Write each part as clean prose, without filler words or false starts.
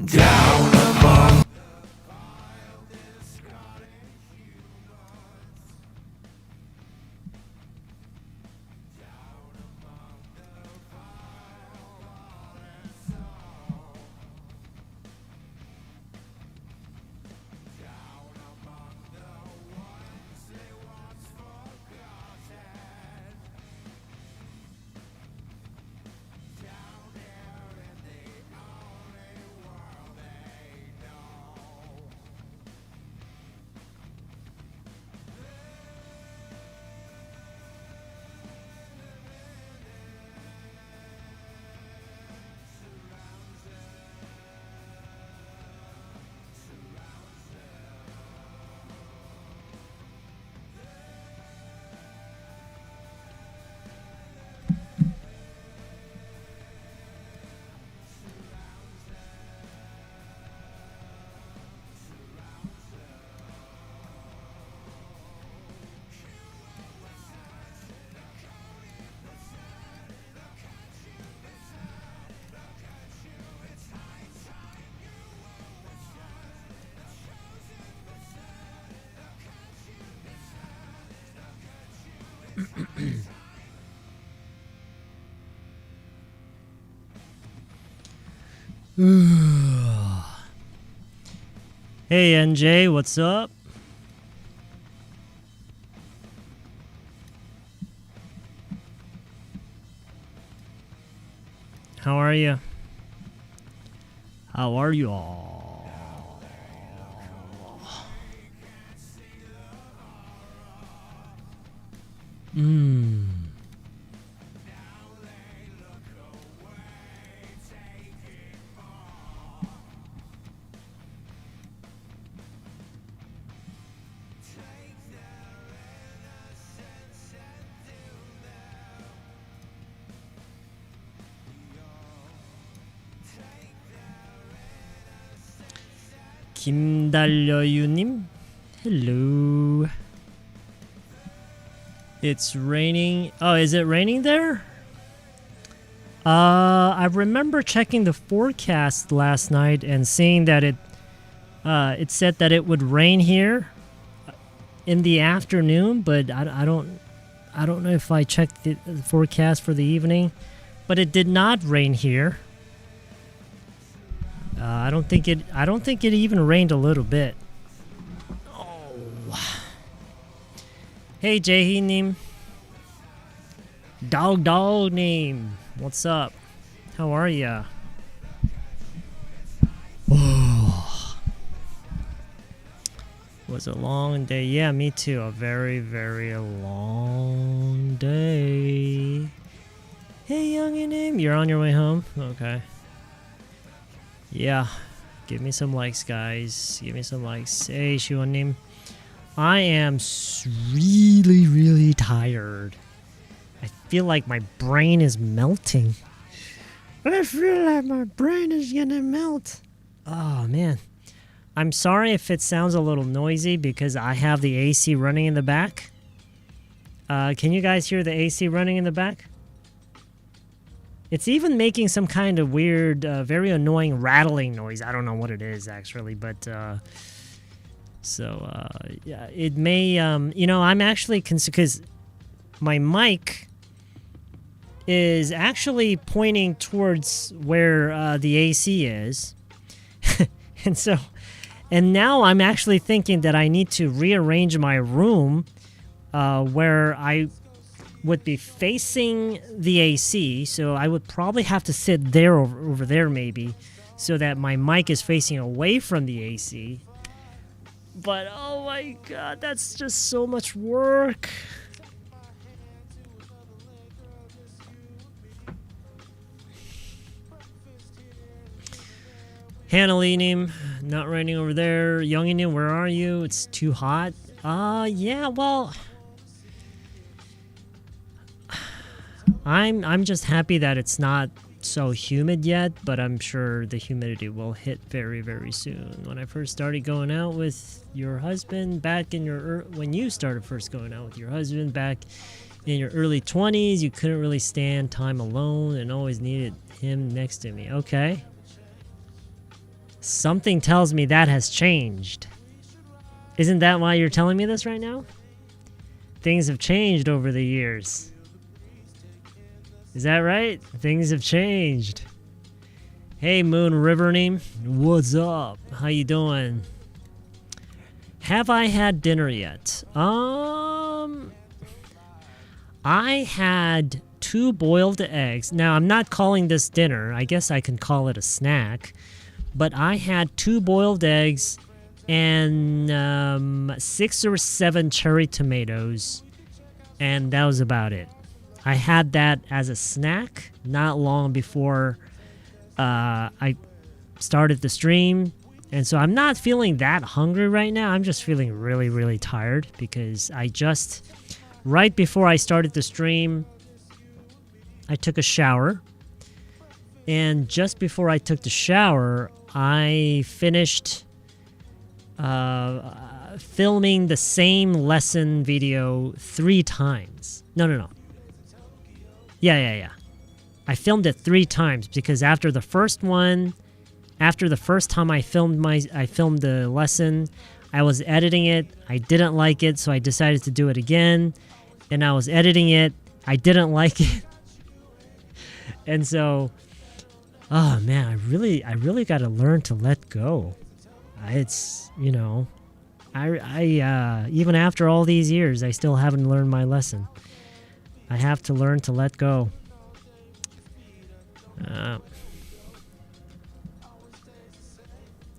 Down among Hey NJ, what's up? How are you? How are you all? 김달려유님, hello. It's raining. Oh, is it raining there? I remember checking the forecast last night and seeing that it said that it would rain here in the afternoon, but I don't know if I checked the forecast for the evening, but it did not rain here. I don't think it even rained a little bit. Oh. Hey Jahi-nim. Dog name. What's up? How are ya? Oh. Was a long day. Yeah, me too. A very, very long day. Hey youngin', you're on your way home? Okay. Yeah, give me some likes, guys. Give me some likes. Hey, Shuanim. I am really, really tired. I feel like my brain is melting. I feel like my brain is gonna melt. Oh, man. I'm sorry if it sounds a little noisy because I have the AC running in the back. Can you guys hear the AC running in the back? It's even making some kind of weird, very annoying rattling noise. I don't know what it is, actually, but, yeah, it may, you know, I'm actually, because my mic is actually pointing towards where the AC is, and now I'm actually thinking that I need to rearrange my room, where I would be facing the AC, so I would probably have to sit there over there maybe, so that my mic is facing away from the AC. But oh my god, that's just so much work. Hannah-Linim, Not raining over there. Youngin, where are you? It's too hot. Yeah, well, I'm just happy that it's not so humid yet, but I'm sure the humidity will hit very, very soon. When I first started going out with your husband back in your when you started first going out with your husband back in your early 20s, you couldn't really stand time alone and always needed him next to me. Okay. Something tells me that has changed. Isn't that why you're telling me this right now? Things have changed over the years. Is that right? Things have changed. Hey, Moon River name. What's up? How you doing? Have I had dinner yet? I had 2 boiled eggs. Now, I'm not calling this dinner. I guess I can call it a snack. But I had 2 boiled eggs and 6 or 7 cherry tomatoes. And that was about it. I had that as a snack not long before I started the stream. And so I'm not feeling that hungry right now. I'm just feeling really, really tired because right before I started the stream, I took a shower. And just before I took the shower, I finished filming the same lesson video 3 times. No. Yeah. I filmed it 3 times because after the first time I filmed the lesson, I was editing it. I didn't like it, so I decided to do it again. And I was editing it. I didn't like it. And so, oh man, I really got to learn to let go. It's, I even after all these years, I still haven't learned my lesson. I have to learn to let go.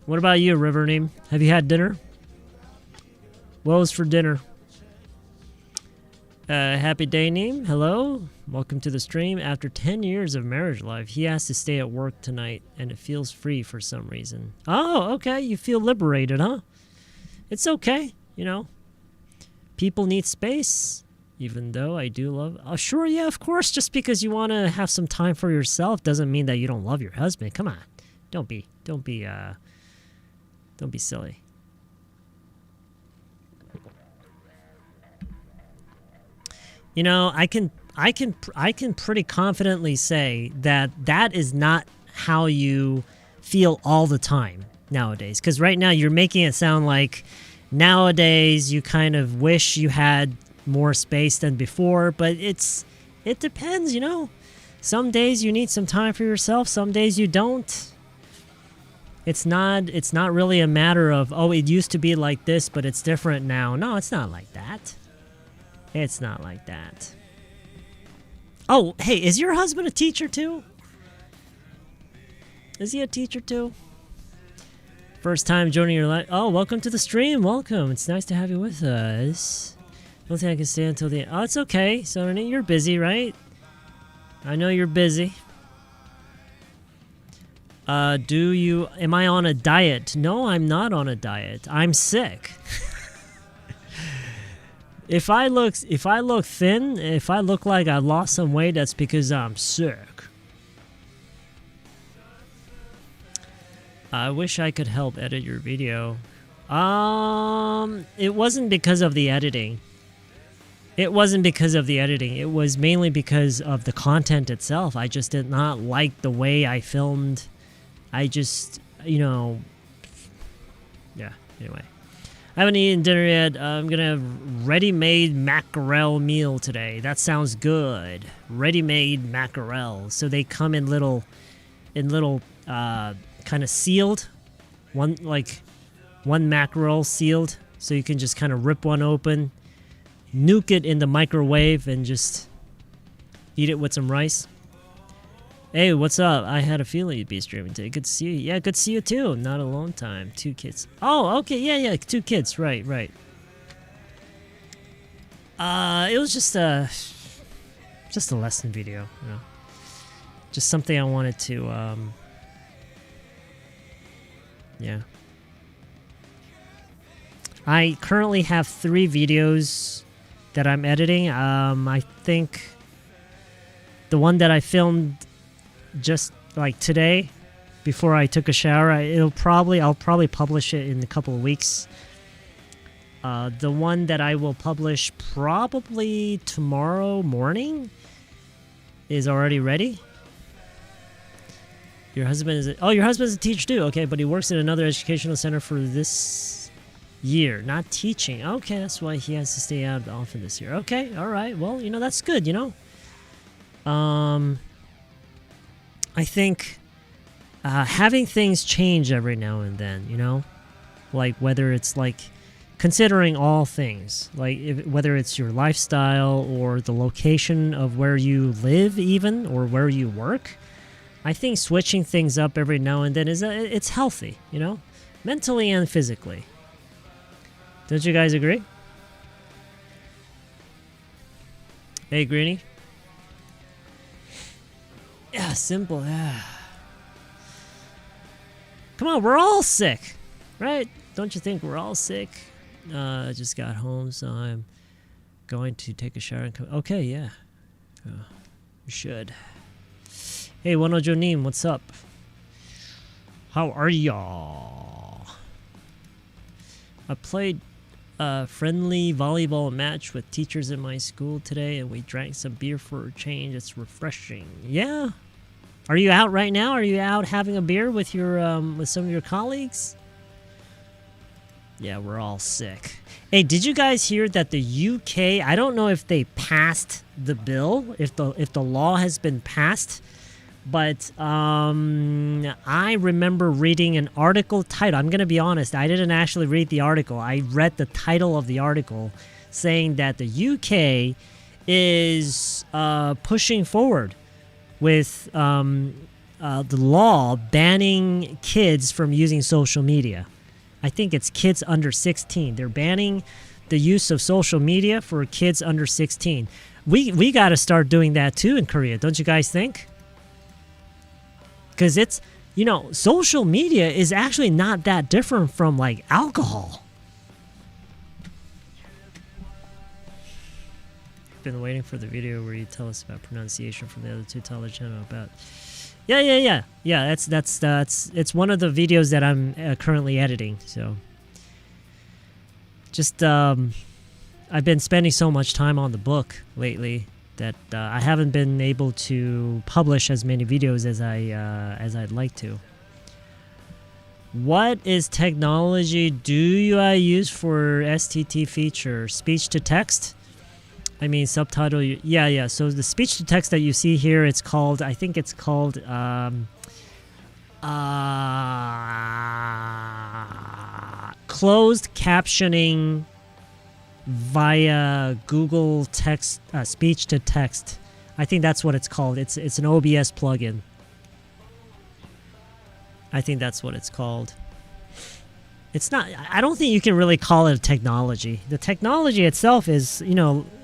What about you, River Name? Have you had dinner? What was for dinner? Happy day name. Hello. Welcome to the stream. After 10 years of marriage life, he has to stay at work tonight, and it feels free for some reason. Oh, okay. You feel liberated, huh? It's okay. People need space. Even though I do love... Oh, sure, yeah, of course. Just because you want to have some time for yourself doesn't mean that you don't love your husband. Come on. Don't be silly. I can pretty confidently say that is not how you feel all the time nowadays. Because right now you're making it sound like nowadays you kind of wish you had more space than before, but it depends, Some days you need some time for yourself, some days you don't. It's not really a matter of, oh, it used to be like this, but it's different now. No, it's not like that. It's not like that. Oh, hey, is your husband a teacher too? Is he a teacher too? First time joining your live. Oh, welcome to the stream. Welcome. It's nice to have you with us. Don't think I can stay until the end. Oh, it's okay. So you're busy, right? I know you're busy. Am I on a diet? No, I'm not on a diet. I'm sick. If I look thin, if I look like I lost some weight, that's because I'm sick. I wish I could help edit your video. It wasn't because of the editing. It was mainly because of the content itself. I just did not like the way I filmed. I just, yeah, anyway. I haven't eaten dinner yet. I'm going to have ready-made mackerel meal today. That sounds good. Ready-made mackerel. So they come in little kind of sealed. One mackerel sealed. So you can just kind of rip one open, nuke it in the microwave, and just eat it with some rice. Hey, what's up? I had a feeling you'd be streaming today. Good to see you. Yeah, good to see you too. Not a long time. 2 kids. Oh, okay. Yeah. 2 kids. Right. It was just a lesson video, Just something I wanted to, yeah. I currently have 3 videos that I'm editing. I think the one that I filmed just like today before I took a shower, I'll probably publish it in a couple of weeks. The one that I will publish probably tomorrow morning is already ready. Your husband is your husband's a teacher too. Okay, but he works in another educational center for this year, not teaching. Okay, that's why he has to stay out often this year. Okay, all right. Well, that's good. I think having things change every now and then. Like whether it's like considering all things, like whether it's your lifestyle or the location of where you live, even or where you work. I think switching things up every now and then it's healthy, mentally and physically. Don't you guys agree? Hey, Greenie. Yeah, simple. Yeah. Come on, we're all sick, right? Don't you think we're all sick? I just got home, so I'm going to take a shower and come. Okay, yeah. You should. Hey, Wanojonim, what's up? How are y'all? I played a friendly volleyball match with teachers in my school today, and we drank some beer for a change. It's refreshing. Yeah. Are you out right now? Are you out having a beer with your with some of your colleagues? Yeah, we're all sick. Hey, did you guys hear that the UK? I don't know if they passed the bill, if the law has been passed. But I remember reading an article title. I'm going to be honest. I didn't actually read the article. I read the title of the article saying that the UK is pushing forward with the law banning kids from using social media. I think it's kids under 16. They're banning the use of social media for kids under 16. We got to start doing that too in Korea. Don't you guys think? Because it's, social media is actually not that different from, like, alcohol. Been waiting for the video where you tell us about pronunciation from the other tutorial channel about... Yeah. Yeah, it's one of the videos that I'm currently editing, so... Just, I've been spending so much time on the book lately that I haven't been able to publish as many videos as I'd like to. What is technology do I use for STT feature? Speech to text? I mean subtitle. Yeah. So the speech to text that you see here, it's called. I think it's called. Closed captioning via Google text, speech to text. I think that's what it's called. It's an OBS plugin. I think that's what it's called. It's not. I don't think you can really call it a technology. The technology itself is,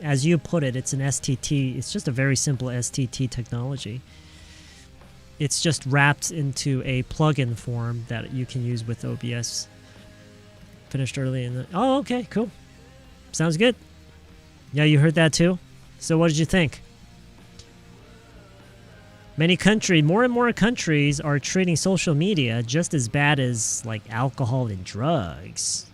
as you put it, it's an STT. It's just a very simple STT technology. It's just wrapped into a plugin form that you can use with OBS. Finished early in the... Oh, okay, cool. Sounds good. Yeah, you heard that too? So what did you think? More and more countries are treating social media just as bad as, like, alcohol and drugs.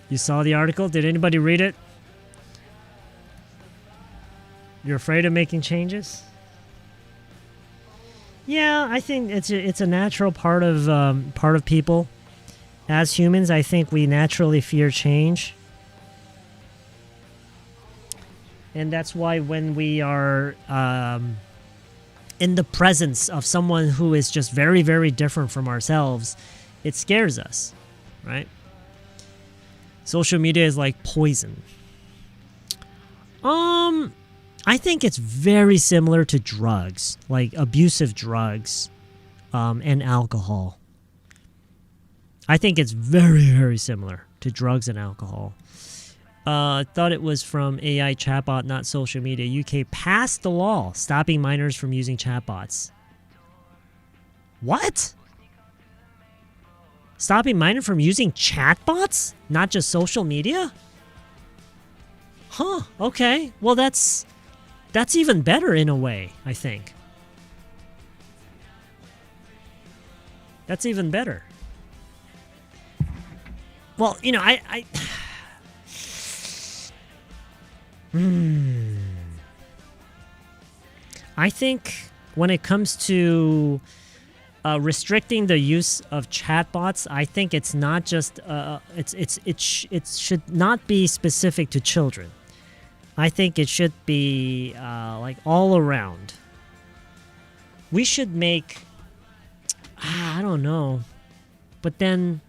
You saw the article? Did anybody read it? You're afraid of making changes? Yeah, I think it's a natural part of people. As humans, I think we naturally fear change. And that's why when we are in the presence of someone who is just very, very different from ourselves, it scares us, right? Social media is like poison. I think it's very similar to drugs, like abusive drugs, and alcohol. I think it's very, very similar to drugs and alcohol. Thought it was from AI chatbot, not social media. UK passed the law stopping minors from using chatbots. What? Stopping minors from using chatbots? Not just social media? Huh, okay. Well, that's even better in a way, I think. That's even better. Well, you know, I think when it comes to restricting the use of chatbots, I think it's not just it should not be specific to children. I think it should be like all around. We should make I don't know, but then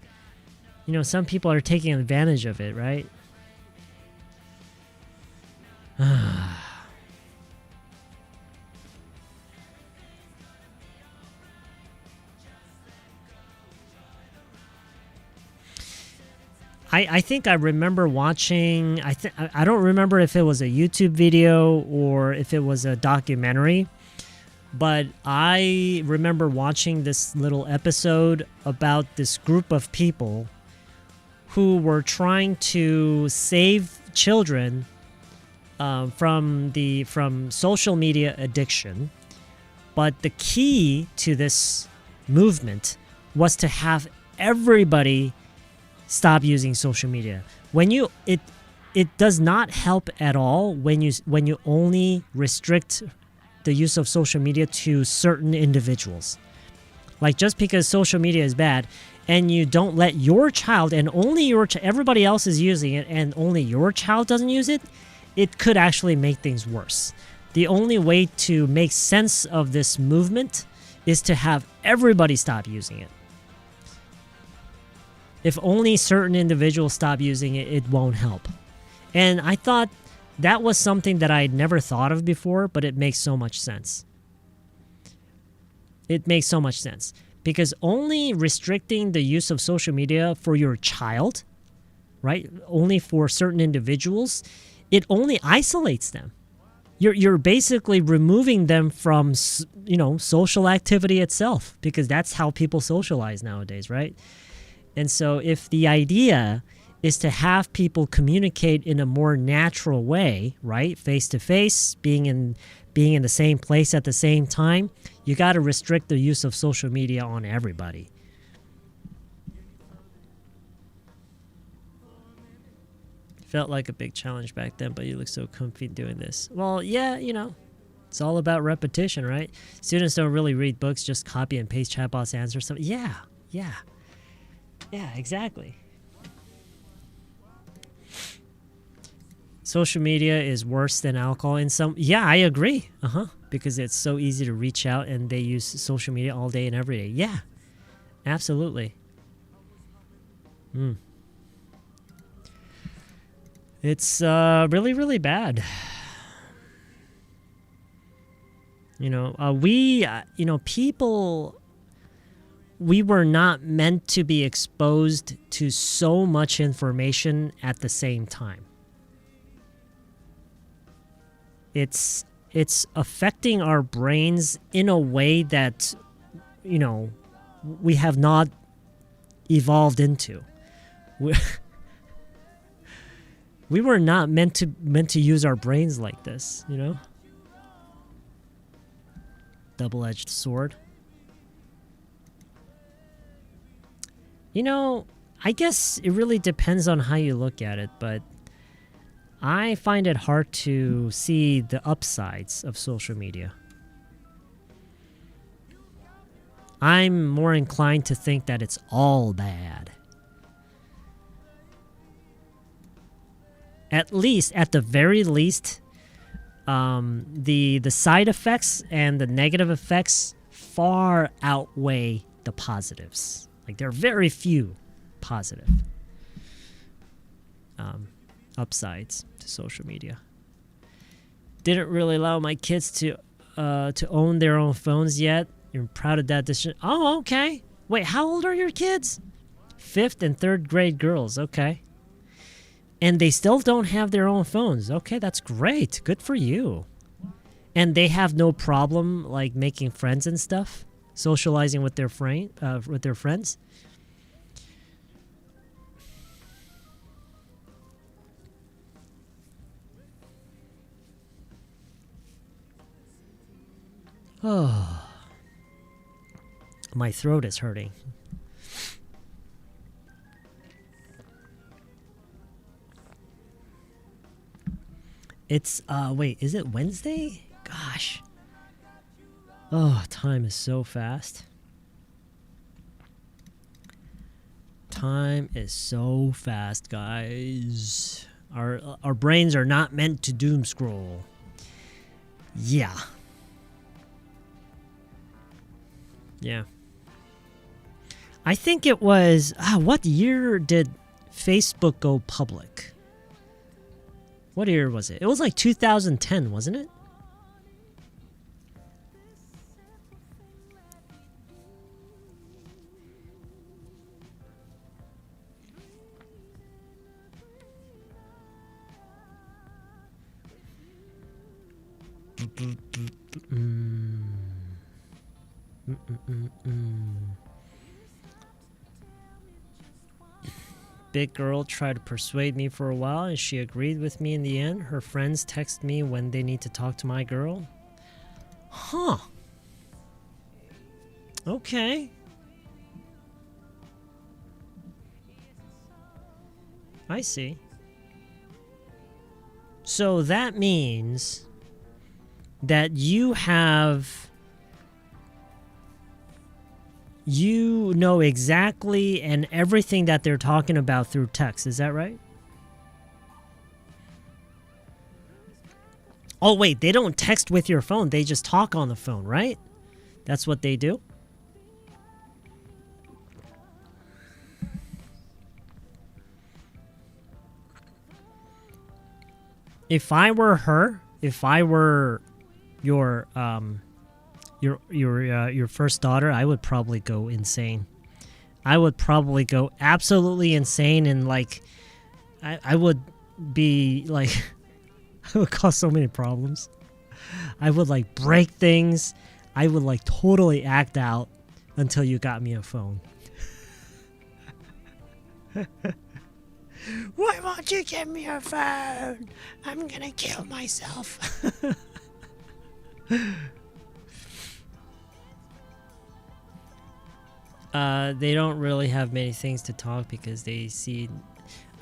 you know some people are taking advantage of it, right? I think I remember watching. I don't remember if it was a YouTube video or if it was a documentary, but I remember watching this little episode about this group of people who were trying to save children from social media addiction. But the key to this movement was to have everybody stop using social media. When you it does not help at all when you only restrict the use of social media to certain individuals. Like just because social media is bad and you don't let your child and only everybody else is using it and only your child doesn't use it, it could actually make things worse. The only way to make sense of this movement is to have everybody stop using it. If only certain individuals stop using it, it won't help. And I thought that was something that I'd never thought of before, but it makes so much sense. It makes so much sense. Because only restricting the use of social media for your child, right? Only for certain individuals, it only isolates them. You're basically removing them from, you know, social activity itself, because that's how people socialize nowadays, right? And so if the idea is to have people communicate in a more natural way, right? Face to face, being in the same place at the same time, you got to restrict the use of social media on everybody. Felt like a big challenge back then, but you look so comfy doing this. Well, yeah, you know, it's all about repetition, right? Students don't really read books, just copy and paste chatbots answers. So yeah, exactly. Social media is worse than alcohol in some... Yeah, I agree. Because it's so easy to reach out and they use social media all day and every day. Yeah, absolutely. It's really, really bad. You know, people... We were not meant to be exposed to so much information at the same time. It's affecting our brains in a way that, you know, we have not evolved into. We were not meant to use our brains like this, you know? Double-edged sword. You know, I guess it really depends on how you look at it, but I find it hard to see the upsides of social media. I'm more inclined to think that it's all bad. At the very least, the side effects and the negative effects far outweigh the positives. Like, there are very few positive upsides to social media. Didn't really allow my kids to own their own phones yet. You're proud of that decision. Oh, okay. Wait, how old are your kids? 5th and 3rd grade girls. Okay. And they still don't have their own phones. Okay, that's great. Good for you. And they have no problem like making friends and stuff, socializing with their friends. Oh, my throat is hurting. It's, wait, is it Wednesday? Gosh. Oh, time is so fast. Time is so fast, guys. Our brains are not meant to doom scroll. Yeah. Yeah. I think it was, what year did Facebook go public? What year was it? It was like 2010, wasn't it? Big girl tried to persuade me for a while, and she agreed with me in the end. Her friends text me when they need to talk to my girl. Huh. Okay. I see. So that means that you know exactly and everything that they're talking about through text. Is that right? Oh, wait, they don't text with your phone. They just talk on the phone, right? That's what they do? If I were her, if I were your first daughter, I would probably go insane. I would probably go absolutely insane, and like I would be like I would cause so many problems. I would like break things. I would like totally act out until you got me a phone. Why won't you give me a phone? I'm gonna kill myself. They don't really have many things to talk because they see...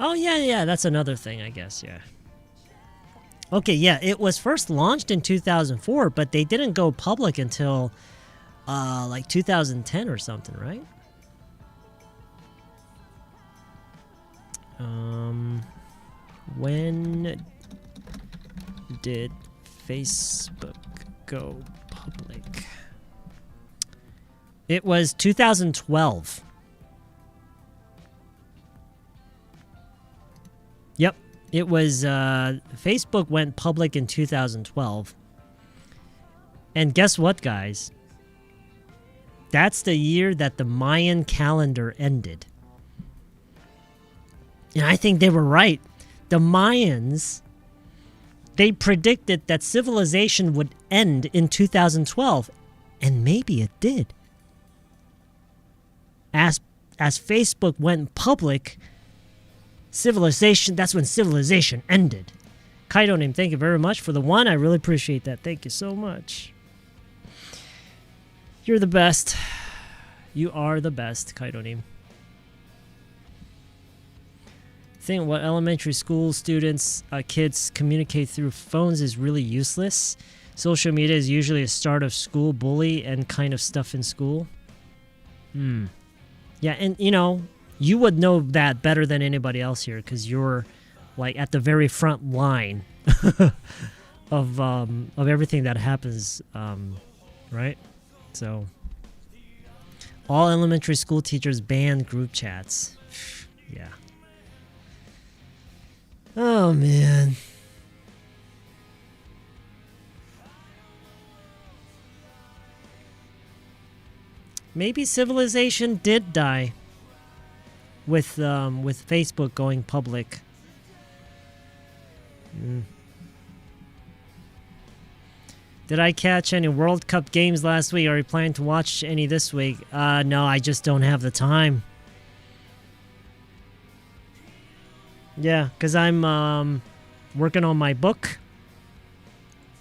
Oh, yeah, that's another thing, I guess, yeah. Okay, yeah, it was first launched in 2004, but they didn't go public until, like 2010 or something, right? When did Facebook go public? It was 2012. Yep. It was, Facebook went public in 2012. And guess what, guys? That's the year that the Mayan calendar ended. And I think they were right. The Mayans, they predicted that civilization would end in 2012. And maybe it did. As Facebook went public, that's when civilization ended. Kaido name, thank you very much for the one. I really appreciate that. Thank you so much. You're the best. You are the best, Kaido name. I think what elementary school students, kids communicate through phones is really useless. Social media is usually a start of school bully and kind of stuff in school. Yeah, and you know, you would know that better than anybody else here because you're like at the very front line of everything that happens, right? So all elementary school teachers ban group chats. Yeah. Oh man. Maybe civilization did die with Facebook going public. Did I catch any World Cup games last week? Are you planning to watch any this week? No, I just don't have the time. Yeah, because I'm working on my book,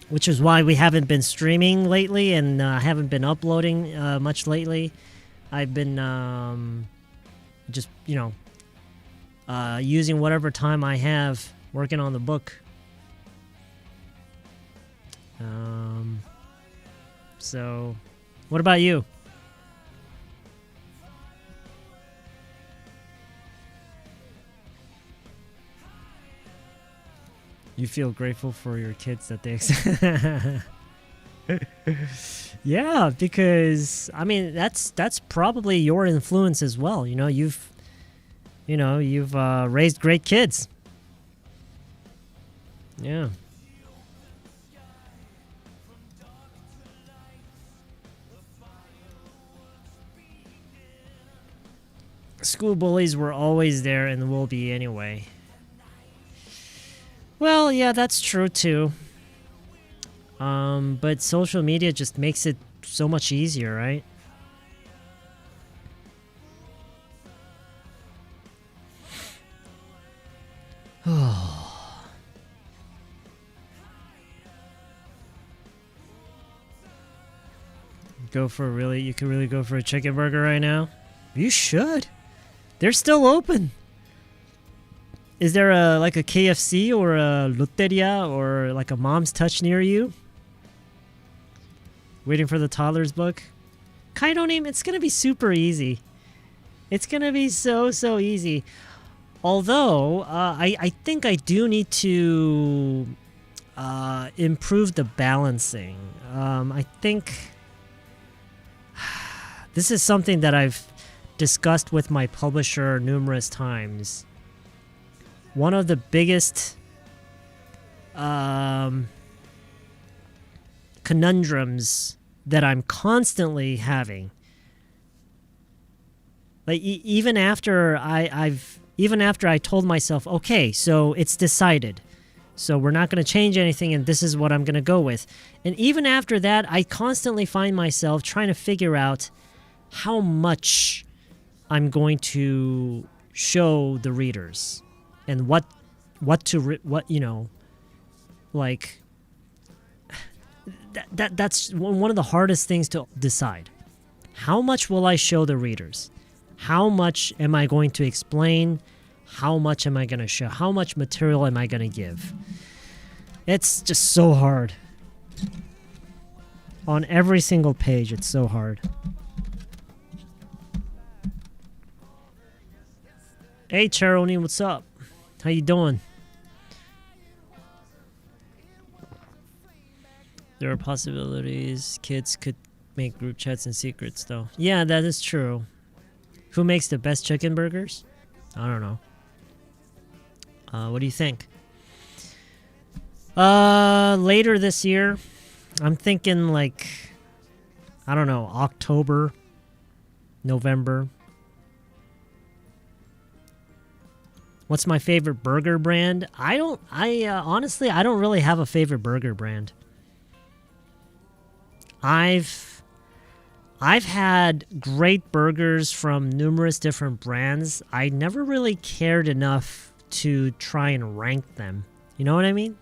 which is why we haven't been streaming lately and haven't been uploading much lately. I've been just, using whatever time I have working on the book. So, what about you? You feel grateful for your kids that they Yeah, because I mean that's probably your influence as well. You've raised great kids. Yeah. School bullies were always there and will be anyway. Well, yeah, that's true too. But social media just makes it so much easier, right? You could really go for a chicken burger right now? You should. They're still open. Is there a KFC or a Lotteria or like a Mom's Touch near you? Waiting for the toddler's book? Kaido-nim, it's gonna be super easy. It's gonna be so easy. Although, I think I do need to improve the balancing. I think this is something that I've discussed with my publisher numerous times. One of the biggest conundrums that I'm constantly having, like even after I told myself, okay, so it's decided, so we're not going to change anything, and this is what I'm going to go with. And even after that, I constantly find myself trying to figure out how much I'm going to show the readers. And that's one of the hardest things to decide. How much will I show the readers? How much am I going to explain? How much am I going to show? How much material am I going to give? It's just so hard. On every single page, it's so hard. Hey, Charoni, what's up? How you doing? There are possibilities. Kids could make group chats in secrets, though. Yeah, that is true. Who makes the best chicken burgers? I don't know. What do you think? Later this year, I'm thinking I don't know, October, November. What's my favorite burger brand? Honestly, I don't really have a favorite burger brand. I've had great burgers from numerous different brands. I never really cared enough to try and rank them. You know what I mean?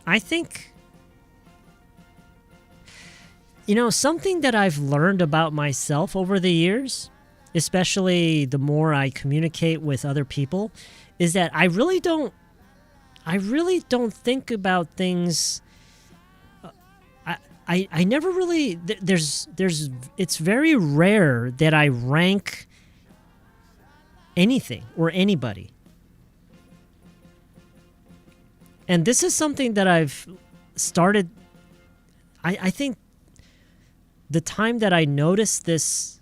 I think, something that I've learned about myself over the years, especially the more I communicate with other people, is that I really don't think about things. I never really, it's very rare that I rank anything or anybody. And this is something that I've started, I think the time that I noticed this,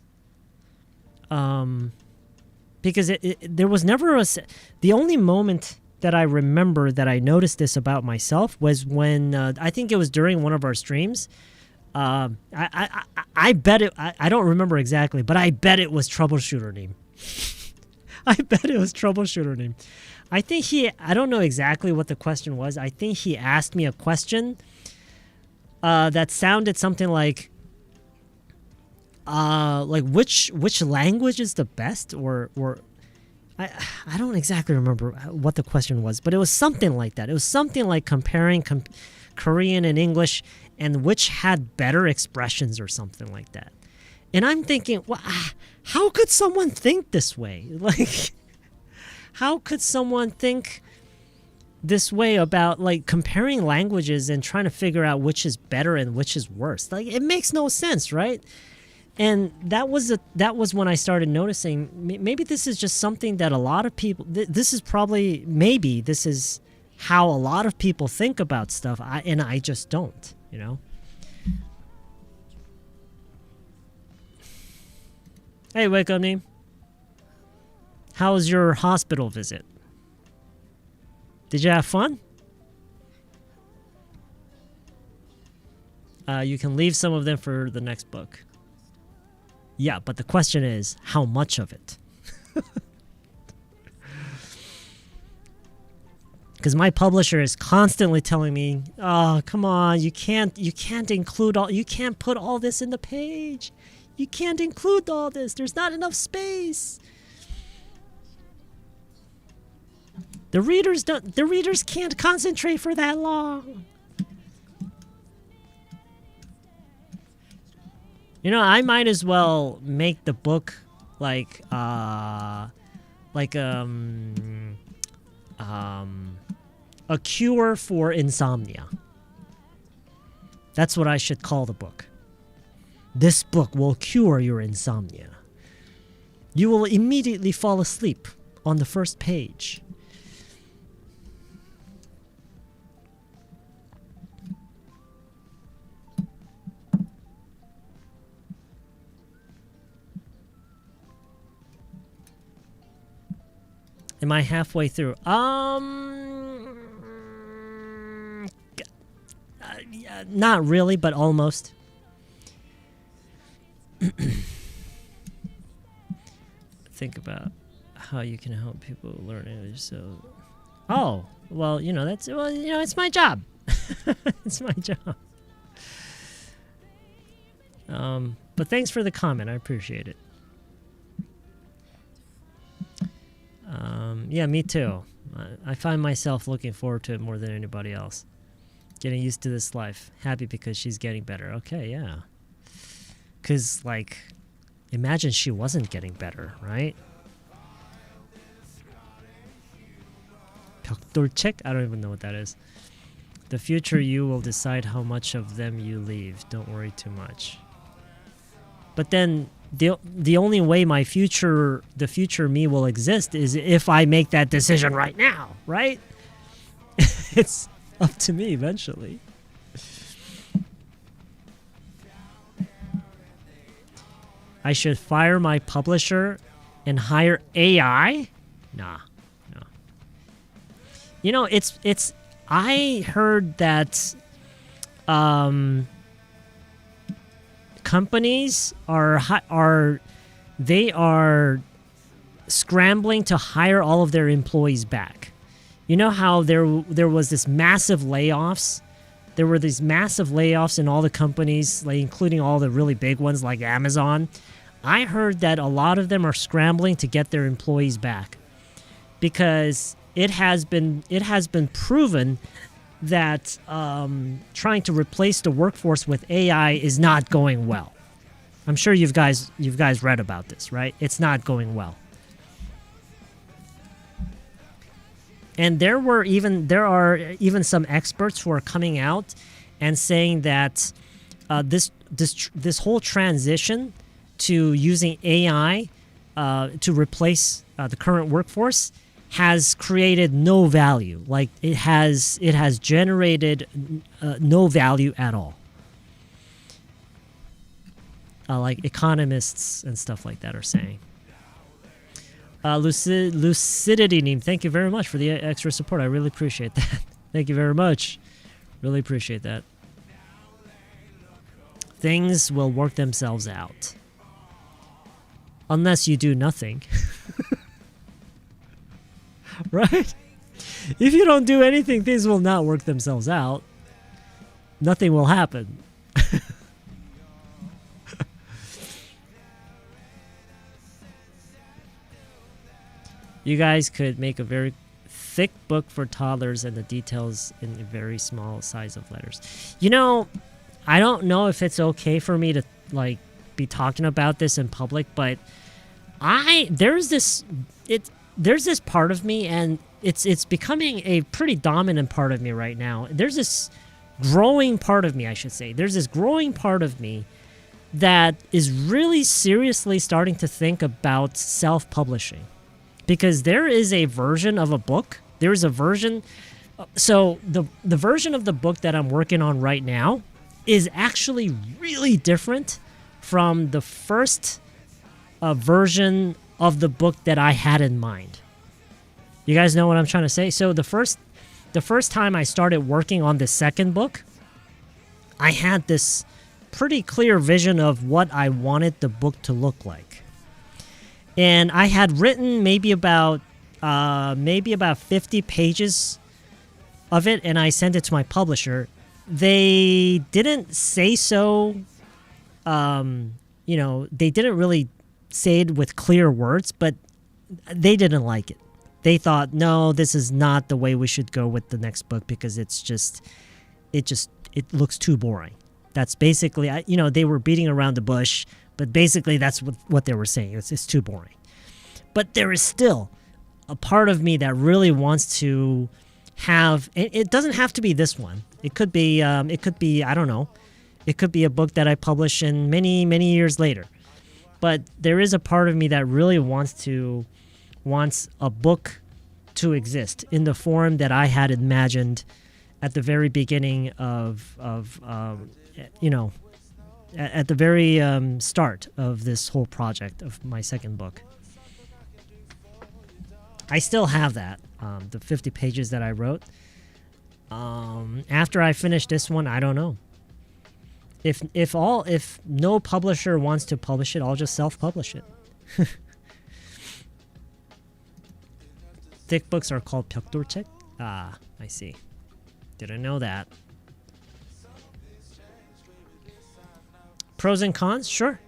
because there was never the only moment that I remember that I noticed this about myself was when I think it was during one of our streams. I bet it. I don't remember exactly, but I bet it was Troubleshooter name. I bet it was troubleshooter name. I think I don't know exactly what the question was. I think he asked me a question that sounded something like which language is the best, or I don't exactly remember what the question was, but it was something like that. It was something like comparing Korean and English and which had better expressions or something like that. And I'm thinking, well, how could someone think this way? Like, how could someone think this way about like comparing languages and trying to figure out which is better and which is worse? Like, it makes no sense, right? And that was when I started noticing maybe this is just something that a lot of people. This is how a lot of people think about stuff, and I just don't, you know. Hey, wake up, Neem. How was your hospital visit? Did you have fun? You can leave some of them for the next book. Yeah, but the question is, how much of it? Because my publisher is constantly telling me, "Oh, come on, you can't include all, you can't put all this in the page. You can't include all this. There's not enough space." The readers can't concentrate for that long. You know, I might as well make the book like a cure for insomnia. That's what I should call the book. This book will cure your insomnia. You will immediately fall asleep on the first page. Am I halfway through? Not really, but almost. Think about how you can help people learn English. So, oh, well, you know, it's my job. It's my job. But thanks for the comment. I appreciate it. Yeah, me too. I find myself looking forward to it more than anybody else. Getting used to this life. Happy because she's getting better. Okay, yeah. Because, like, imagine she wasn't getting better, right? 벽돌책? I don't even know what that is. The future you will decide how much of them you leave. Don't worry too much. But then the only way the future me will exist is if I make that decision right now, right? It's up to me eventually. I should fire my publisher and hire AI? Nah, no. You know, it's. I heard that companies are scrambling to hire all of their employees back. You know how there was this massive layoffs? There were these massive layoffs in all the companies, like including all the really big ones like Amazon. I heard that a lot of them are scrambling to get their employees back because it has been proven that trying to replace the workforce with AI is not going well. I'm sure you guys read about this, right? It's not going well. And there are even some experts who are coming out and saying that this whole transition to using AI to replace the current workforce has created no value. Like it has generated no value at all. Like economists and stuff like that are saying. Lucidity Neem, thank you very much for the extra support. I really appreciate that. Thank you very much. Really appreciate that. Things will work themselves out. Unless you do nothing. Right? If you don't do anything, things will not work themselves out. Nothing will happen. You guys could make a very thick book for toddlers and the details in a very small size of letters. You know, I don't know if it's okay for me to like be talking about this in public, but there's this part of me, and it's becoming a pretty dominant part of me right now. There's this growing part of me, I should say. There's this growing part of me that is really seriously starting to think about self-publishing. Because there is a version of a book. There's a version. So the version of the book that I'm working on right now is actually really different from the first version of the book that I had in mind. You guys know what I'm trying to say? So the first time I started working on the second book, I had this pretty clear vision of what I wanted the book to look like. And I had written maybe about 50 pages of it, and I sent it to my publisher. They didn't say so. They didn't really say it with clear words, but they didn't like it. They thought, no, this is not the way we should go with the next book because it looks too boring. That's basically, they were beating around the bush. But basically, that's what they were saying. It's too boring. But there is still a part of me that really wants to have. It doesn't have to be this one. It could be. I don't know. It could be a book that I publish in many years later. But there is a part of me that really wants a book to exist in the form that I had imagined at the very beginning at the very start of this whole project of my second book. I still have that, the 50 pages that I wrote. After I finish this one, I don't know. If no publisher wants to publish it, I'll just self-publish it. Thick books are called 벽돌책? Ah, I see. Didn't know that. Pros and cons? Sure.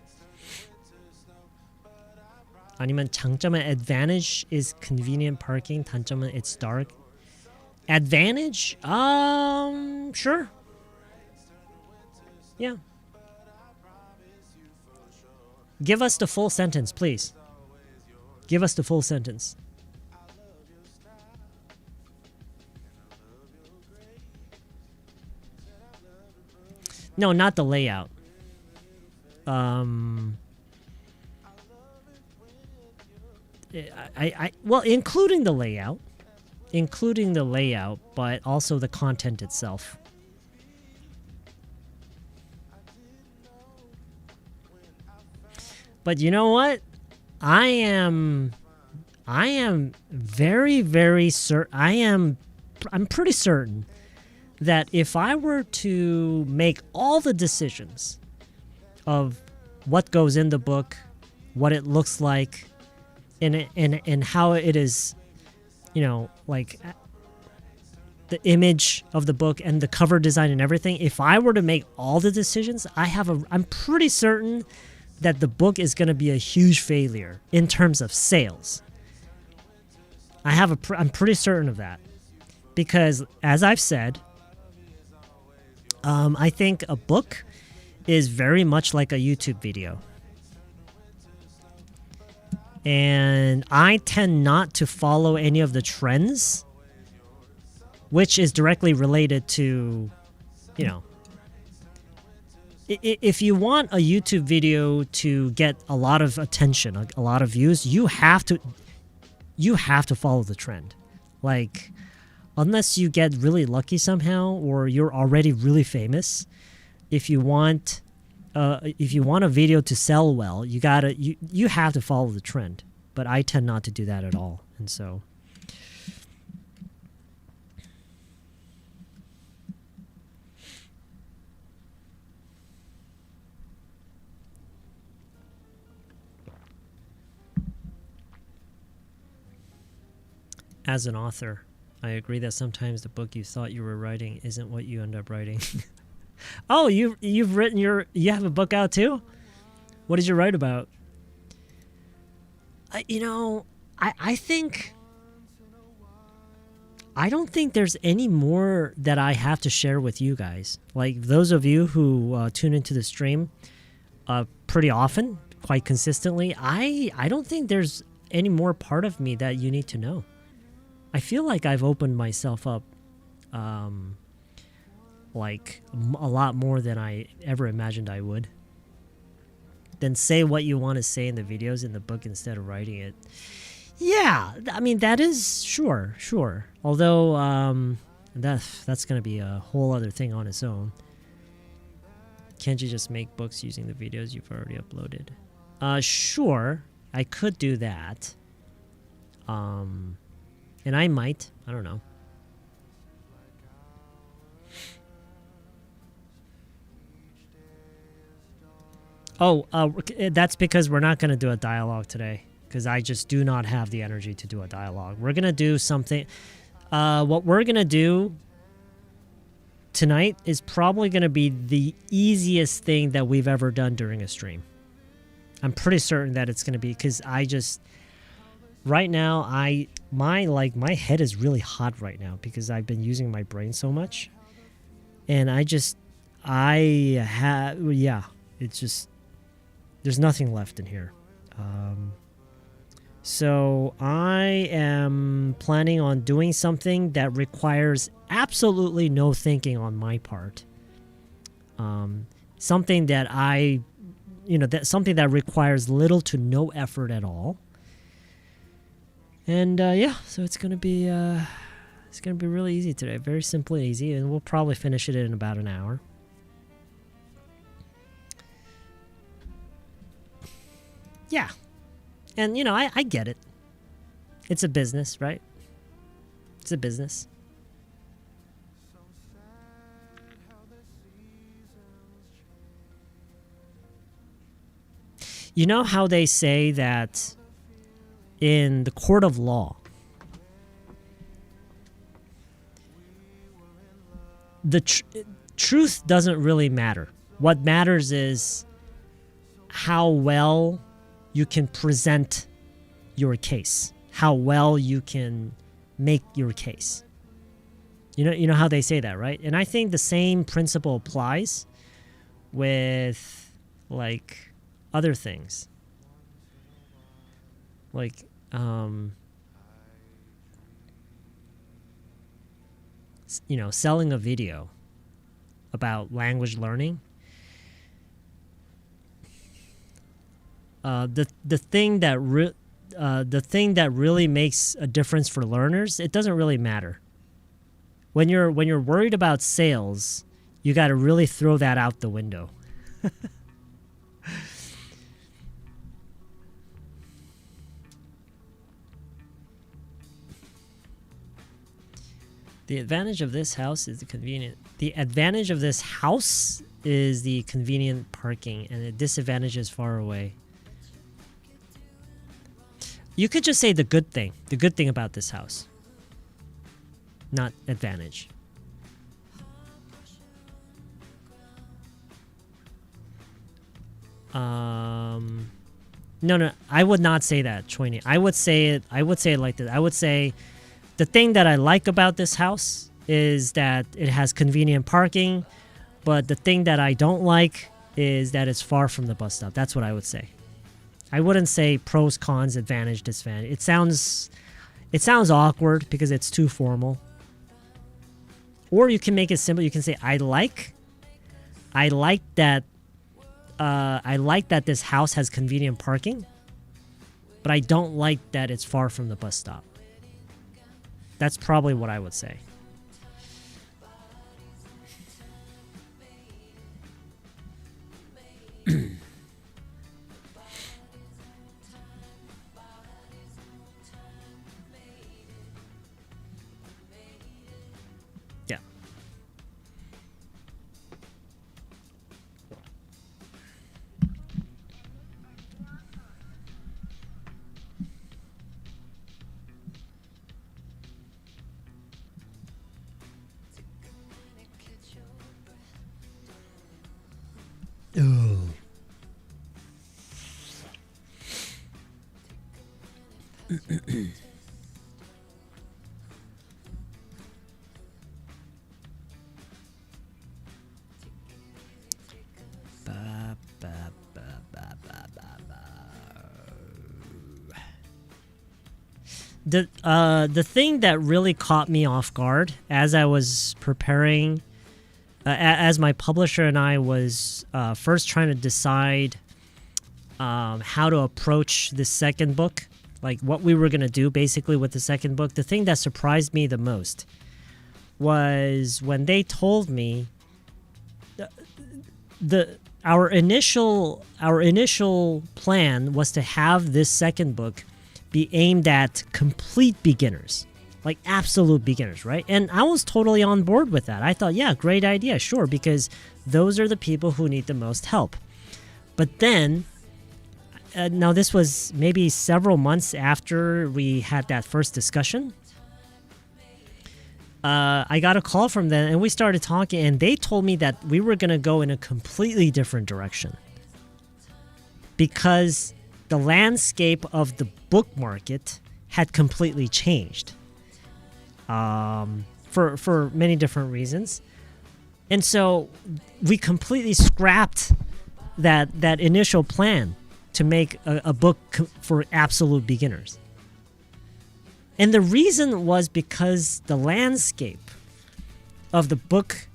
아니면 장점은 advantage is convenient parking. 단점은 it's dark. Advantage? Sure. Yeah. Give us the full sentence, please. Give us the full sentence. No, not the layout. Well, including the layout, but also the content itself. But you know what? I am very certain. I'm pretty certain that if I were to make all the decisions of what goes in the book, what it looks like, and how it is, like the image of the book and the cover design and everything, if I were to make all the decisions, I'm pretty certain that the book is going to be a huge failure in terms of sales. I'm pretty certain of that. Because, as I've said, I think a book is very much like a YouTube video. And I tend not to follow any of the trends, which is directly related to, if you want a YouTube video to get a lot of attention, a lot of views, you have to follow the trend. Like, unless you get really lucky somehow or you're already really famous, if you want a video to sell well, you have to follow the trend. But I tend not to do that at all. And so As an author, I agree that sometimes the book you thought you were writing isn't what you end up writing. Oh, you've written you have a book out too? What did you write about? I think I don't think there's any more that I have to share with you guys. Like those of you who tune into the stream pretty often, quite consistently, I don't think there's any more part of me that you need to know. I feel like I've opened myself up like a lot more than I ever imagined I would. Then say what you want to say in the videos in the book instead of writing it. Yeah, I mean, that is sure. Although that's going to be a whole other thing on its own. Can't you just make books using the videos you've already uploaded? Sure, I could do that. And I might. I don't know. Oh, that's because we're not going to do a dialogue today. Because I just do not have the energy to do a dialogue. We're going to do something. What we're going to do tonight is probably going to be the easiest thing that we've ever done during a stream. I'm pretty certain that it's going to be because I just... Right now, my head is really hot right now because I've been using my brain so much. And it's just... There's nothing left in here. So I am planning on doing something that requires absolutely no thinking on my part. Something that something that requires little to no effort at all. And so it's gonna be really easy today. Very simple and easy, and we'll probably finish it in about an hour. Yeah. And, I get it. It's a business, right? It's a business. You know how they say that in the court of law, the truth doesn't really matter. What matters is how well you can present your case, how well you can make your case. You know how they say that, right? And I think the same principle applies with like other things. Like selling a video about language learning. The thing that really makes a difference for learners, it doesn't really matter. When you're worried about sales, you got to really throw that out the window. The advantage of this house is the convenient. The advantage of this house is the convenient parking, and the disadvantage is far away. You could just say the good thing about this house, not advantage. No, I would not say that, Choini. I would say it like this. I would say the thing that I like about this house is that it has convenient parking, but the thing that I don't like is that it's far from the bus stop. That's what I would say. I wouldn't say pros, cons, advantage, disadvantage. It sounds awkward because it's too formal. Or you can make it simple. You can say I like that this house has convenient parking, but I don't like that it's far from the bus stop. That's probably what I would say. Yeah. The thing that really caught me off guard as I was preparing, as my publisher and I was first trying to decide how to approach the second book, like what we were gonna do basically with the second book. The thing that surprised me the most was when they told me our initial plan was to have this second book be aimed at complete beginners, like absolute beginners, right? And I was totally on board with that. I thought, yeah, great idea, sure, because those are the people who need the most help. But then, now this was maybe several months after we had that first discussion, I got a call from them and we started talking, and they told me that we were going to go in a completely different direction because the landscape of the book market had completely changed for many different reasons. And so we completely scrapped that initial plan to make a book for absolute beginners. And the reason was because the landscape of the book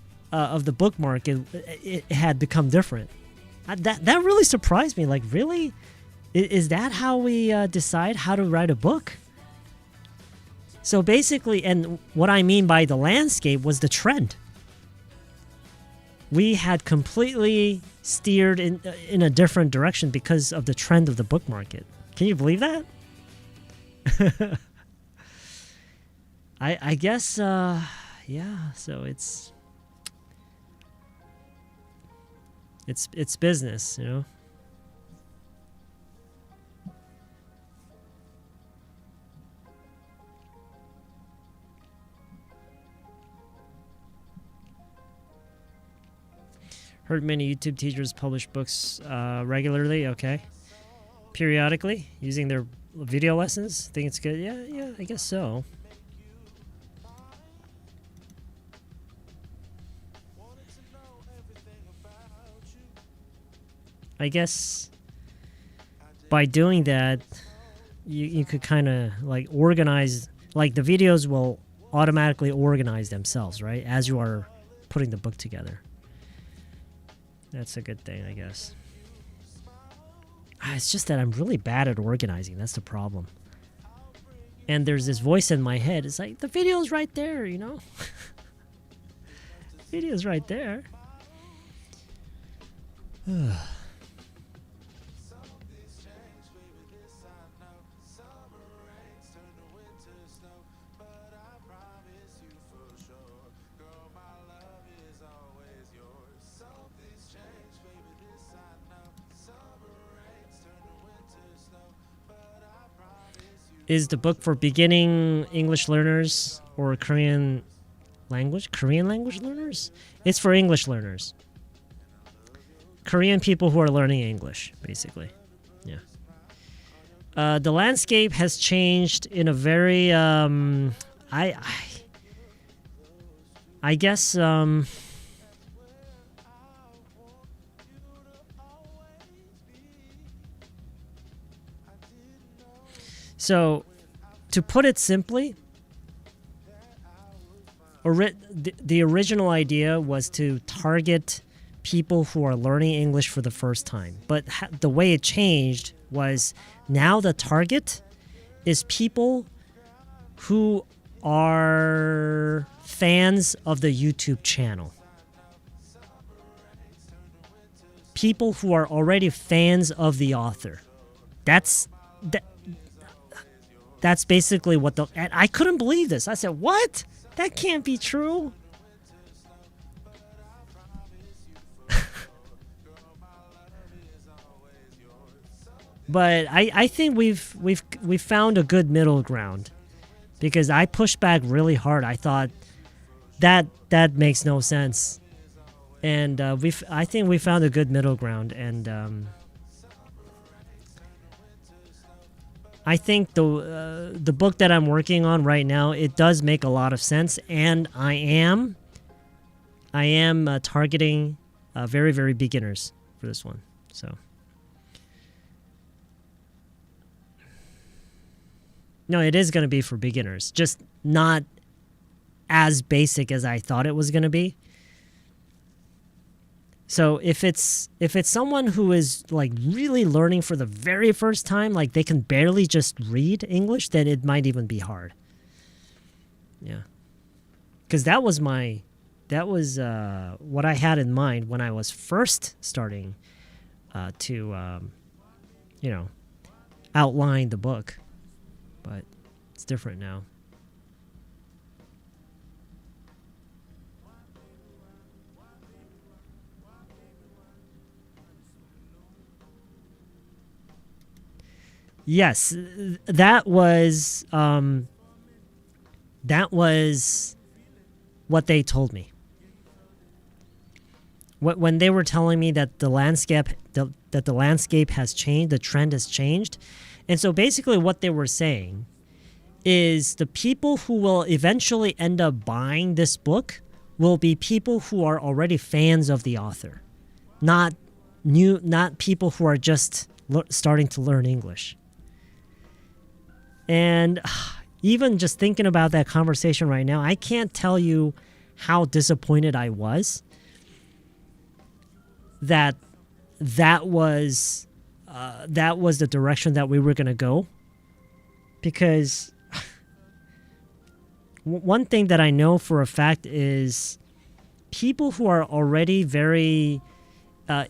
market, it had become different. That really surprised me. Like, really? Is that how we decide how to write a book? So basically, and what I mean by the landscape was the trend. We had completely steered in a different direction because of the trend of the book market. Can you believe that? I guess, yeah, so it's business, you know? Heard many YouTube teachers publish books regularly, okay. Periodically, using their video lessons. Think it's good? Yeah, I guess so. I guess by doing that, you could kind of like organize, like the videos will automatically organize themselves, right? As you are putting the book together. That's a good thing, I guess. It's just that I'm really bad at organizing. That's the problem. And there's this voice in my head. It's like, the video's right there, you know? Video's right there. Is the book for beginning English learners or Korean language learners? It's for English learners. Korean people who are learning English, basically. Yeah. The landscape has changed in a very, I guess, so, to put it simply, the original idea was to target people who are learning English for the first time. But the way it changed was now the target is people who are fans of the YouTube channel. People who are already fans of the author. That's basically what and I couldn't believe this. I said, what? That can't be true. But I think we've found a good middle ground, because I pushed back really hard. I thought that makes no sense, and I think we found a good middle ground, and I think the book that I'm working on right now, it does make a lot of sense, and I am targeting very, very beginners for this one. So no, it is going to be for beginners, just not as basic as I thought it was going to be. So if it's someone who is like really learning for the very first time, like they can barely just read English, then it might even be hard. Yeah. Because that was what I had in mind when I was first starting to outline the book. But it's different now. Yes, that was what they told me. When they were telling me that the landscape has changed, the trend has changed. And so basically what they were saying is the people who will eventually end up buying this book will be people who are already fans of the author, not people who are just starting to learn English. And even just thinking about that conversation right now, I can't tell you how disappointed I was that was the direction that we were going to go. Because one thing that I know for a fact is people who are already very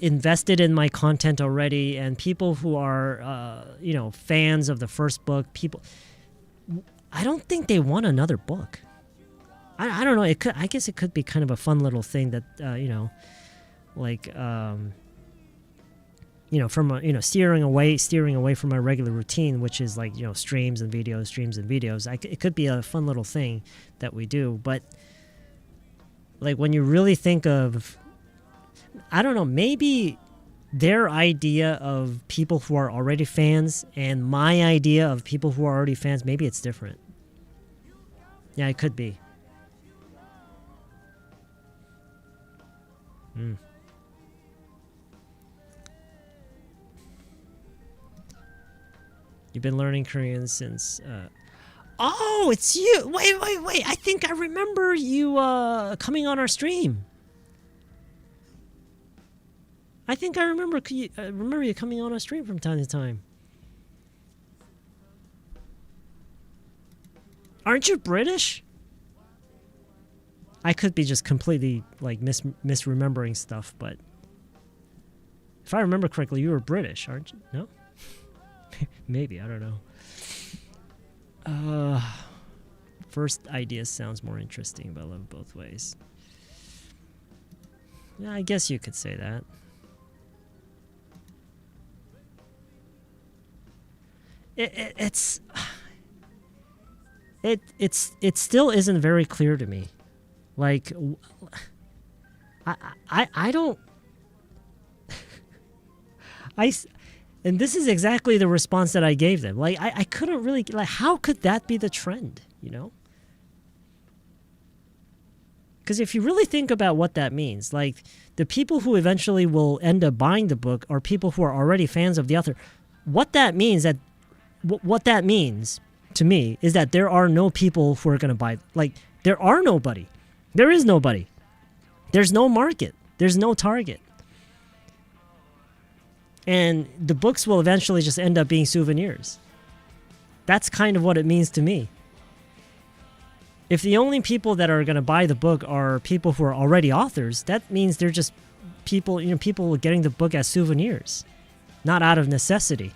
invested in my content already, and people who are fans of the first book, I don't think they want another book. I don't know. I guess it could be kind of a fun little thing that from steering away from my regular routine, which is like streams and videos. It could be a fun little thing that we do, but like when you really think of, I don't know, maybe their idea of people who are already fans and my idea of people who are already fans, maybe it's different. Yeah, it could be. You've been learning Korean since... Oh, it's you! Wait. I think I remember you coming on our stream. I think I remember you coming on our stream from time to time. Aren't you British? I could be just completely like misremembering stuff, but if I remember correctly, you were British, aren't you? No? Maybe, I don't know. First idea sounds more interesting, but I love both ways. Yeah, I guess you could say that. It still isn't very clear to me. Like, I don't. And this is exactly the response that I gave them. Like, I couldn't really, like, how could that be the trend, Because if you really think about what that means, like, the people who eventually will end up buying the book are people who are already fans of the author. What that means to me is that there are no people who are going to buy. Like, there are nobody. There is nobody. There's no market. There's no target. And the books will eventually just end up being souvenirs. That's kind of what it means to me. If the only people that are going to buy the book are people who are already authors, that means they're just people, people getting the book as souvenirs, not out of necessity.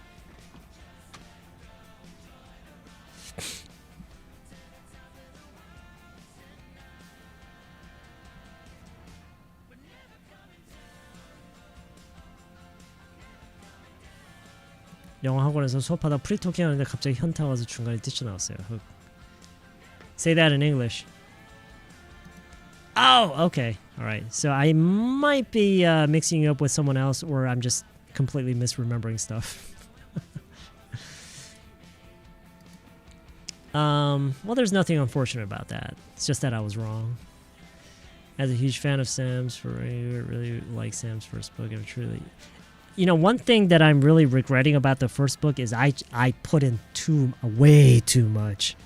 영어학원에서 수업하다 프리토킹 하는데 갑자기 현타 와서 중간에 뛰쳐나왔어요. Say that in English. Oh, okay. All right. So I might be mixing you up with someone else, or I'm just completely misremembering stuff. Well, there's nothing unfortunate about that. It's just that I was wrong. As a huge fan of Sam's, really like Sam's first book. I'm truly, one thing that I'm really regretting about the first book is I put in way too much.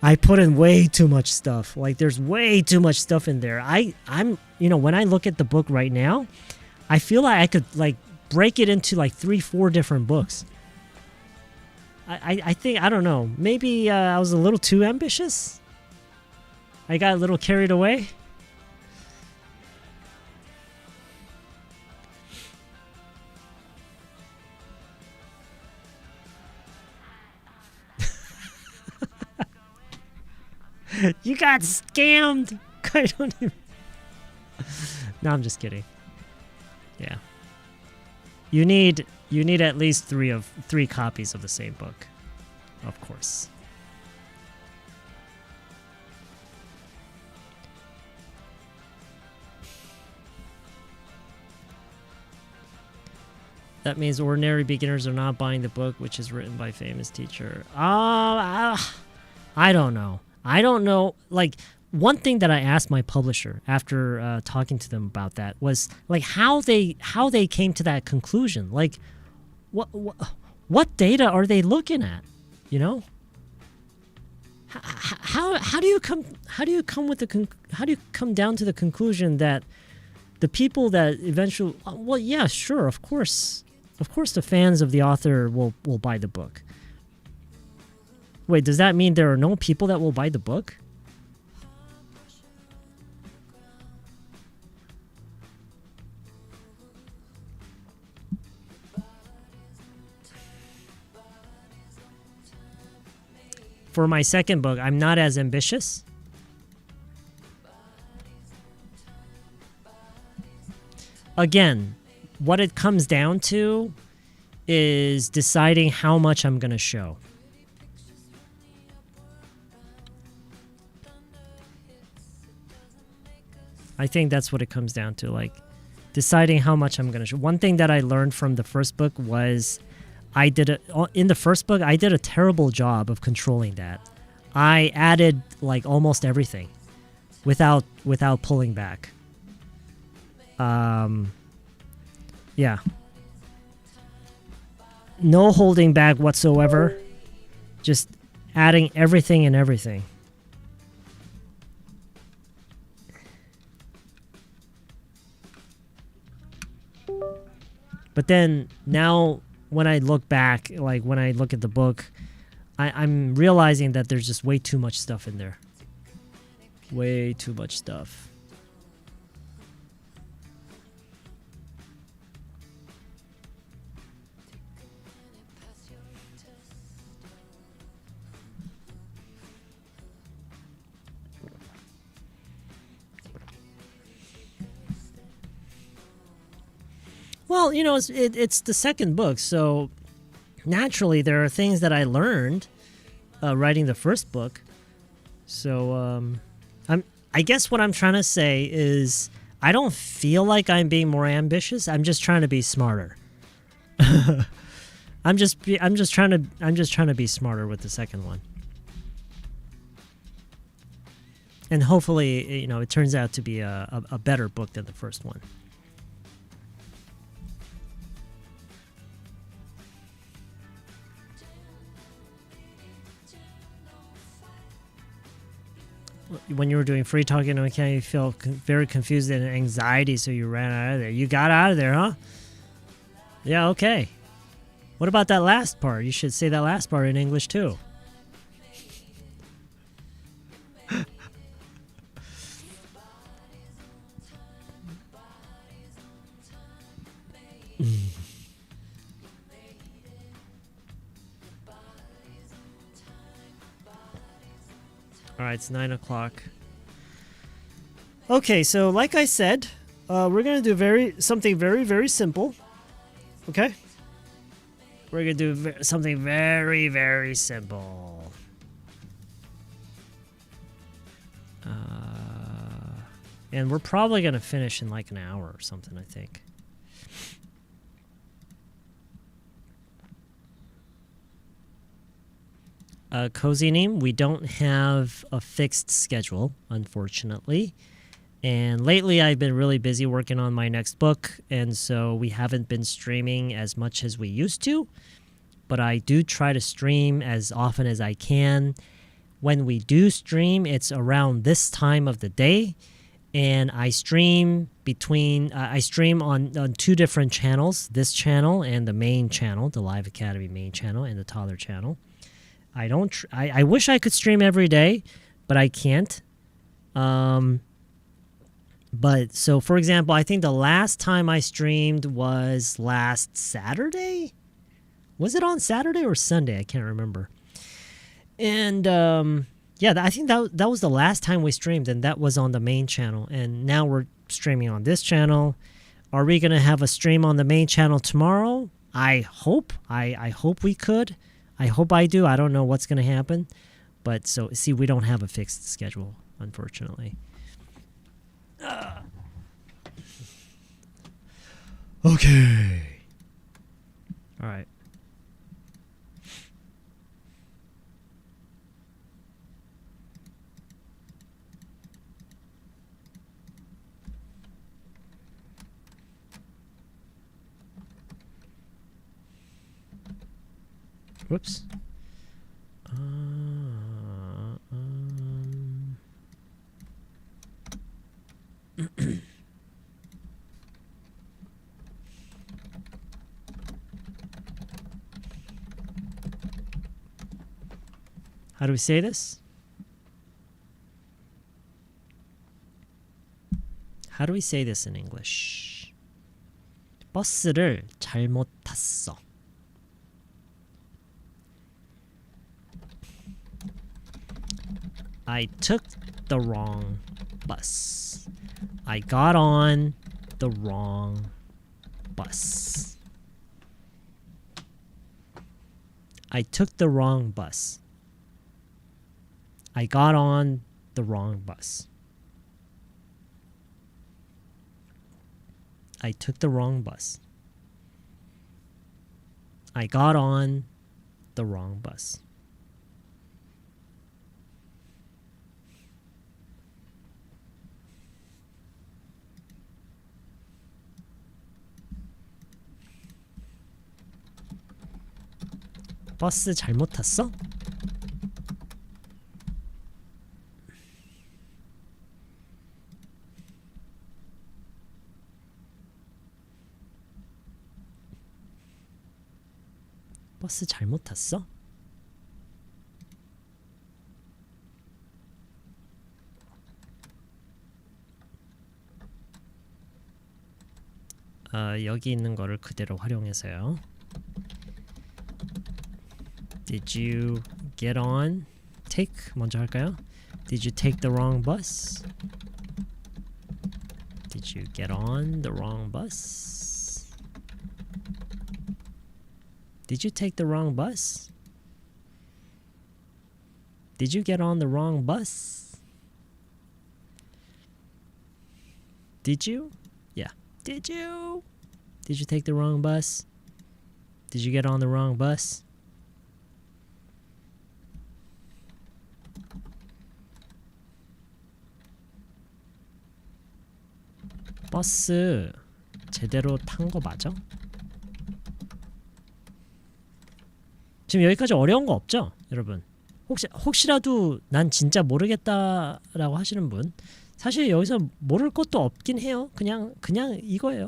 I put in way too much stuff. Like there's way too much stuff in there. I'm when I look at the book right now, I feel like I could like break it into like 3-4 different books. I think, I don't know, maybe I was a little too ambitious. I got a little carried away. You got scammed. I don't even... No, I'm just kidding. Yeah. You need at least three copies of the same book. Of course. That means ordinary beginners are not buying the book, which is written by famous teacher. I don't know. I don't know. Like, one thing that I asked my publisher after talking to them about that was like how they came to that conclusion. Like, what data are they looking at? You know, how do you come down to the conclusion that the people that eventually, well, yeah, sure, of course the fans of the author will buy the book. Wait, does that mean there are no people that will buy the book? For my second book, I'm not as ambitious. Again, what it comes down to is deciding how much I'm going to show. I think that's what it comes down to, like deciding how much I'm going to show. One thing that I learned from the first book was in the first book, I did a terrible job of controlling that. I added like almost everything without pulling back. Yeah. No holding back whatsoever. Just adding everything and everything. But then now when I look back, like when I look at the book, I'm realizing that there's just way too much stuff in there. Way too much stuff. Well, you know, it's the second book, so naturally there are things that I learned writing the first book. So I guess what I'm trying to say is I don't feel like I'm being more ambitious. I'm just trying to be smarter. I'm just trying to be smarter with the second one. And hopefully, you know, it turns out to be a better book than the first one. When you were doing free talking on camera, you felt very confused and anxiety, so you ran out of there. You got out of there, huh? Yeah, okay. What about that last part? You should say that last part in English, too. Alright, it's 9 o'clock. Okay, so like I said, we're going to do something very, very simple. Okay? We're going to do something very, very simple. And we're probably going to finish in like an hour or something, I think. Cozy님, we don't have a fixed schedule, unfortunately. And lately I've been really busy working on my next book, and so we haven't been streaming as much as we used to. But I do try to stream as often as I can. When we do stream, it's around this time of the day. And I stream on two different channels, this channel and the main channel, the Live Academy main channel and the Toddler channel. I wish I could stream every day, but I can't. But so, for example, I think the last time I streamed was last Saturday. Was it on Saturday or Sunday? I can't remember. And yeah, I think that was the last time we streamed, and that was on the main channel. And now we're streaming on this channel. Are we gonna have a stream on the main channel tomorrow? I hope. I hope we could. I hope I do. I don't know what's gonna happen. But so see, we don't have a fixed schedule, unfortunately. Okay. All right. Whoops. How do we say this? How do we say this in English? 버스를 잘못 탔어. I took the wrong bus. I got on the wrong bus. I took the wrong bus. I got on the wrong bus. I took the wrong bus. I got on the wrong bus. 버스 잘못 탔어? 버스 잘못 탔어? 여기 있는 거를 그대로 활용해서요. Did you get on? Take 먼저 할까요? Did you take the wrong bus? Did you get on the wrong bus? Did you take the wrong bus? Did you get on the wrong bus? Did you? Yeah. Did you? Did you take the wrong bus? Did you get on the wrong bus? 버스 제대로 탄 거 맞아? 지금 여기까지 어려운 거 없죠, 여러분? 혹시라도 난 진짜 모르겠다라고 하시는 분, 사실 여기서 모를 것도 없긴 해요. 그냥 이거예요.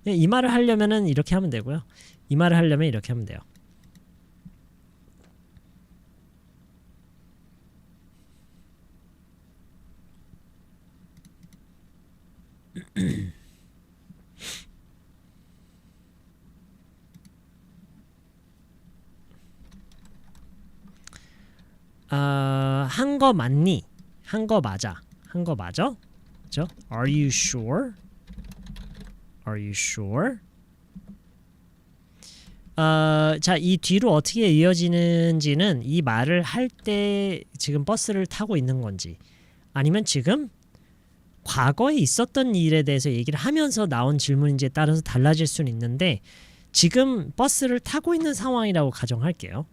이 말을 하려면은 이렇게 하면 되고요. 이 말을 하려면 이렇게 하면 돼요. 한 거 맞니? 한 거 맞아. 한 거 맞아? 그죠? Are you sure? Are you sure? 자, 이 뒤로 어떻게 이어지는지는 이 말을 할 때 지금 버스를 타고 있는 건지, 아니면 지금 과거에 있었던 일에 대해서 얘기를 하면서 나온 질문인지에 따라서 달라질 수는 있는데, 지금 버스를 타고 있는 상황이라고 가정할게요.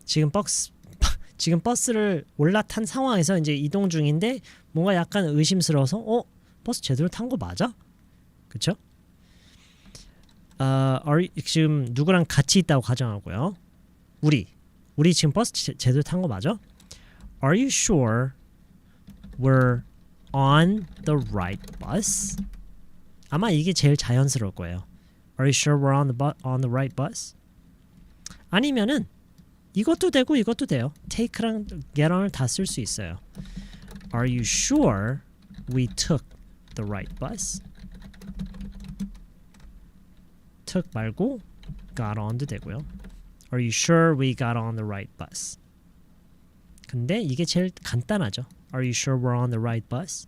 지금 버스를 올라탄 상황에서 이제 이동 중인데 뭔가 약간 의심스러워서 버스 제대로 탄 거 맞아? 그쵸? 지금 누구랑 같이 있다고 가정하고요. 우리 지금 버스 제대로 탄 거 맞아? Are you sure we're on the right bus? 아마 이게 제일 자연스러울 거예요. Are you sure we're on the right bus? 아니면은 이것도 되고 이것도 돼요. take랑 get on을 다 쓸 수 있어요. Are you sure we took the right bus? took 말고 got on도 되고요. Are you sure we got on the right bus? 근데 이게 제일 간단하죠. Are you sure we're on the right bus?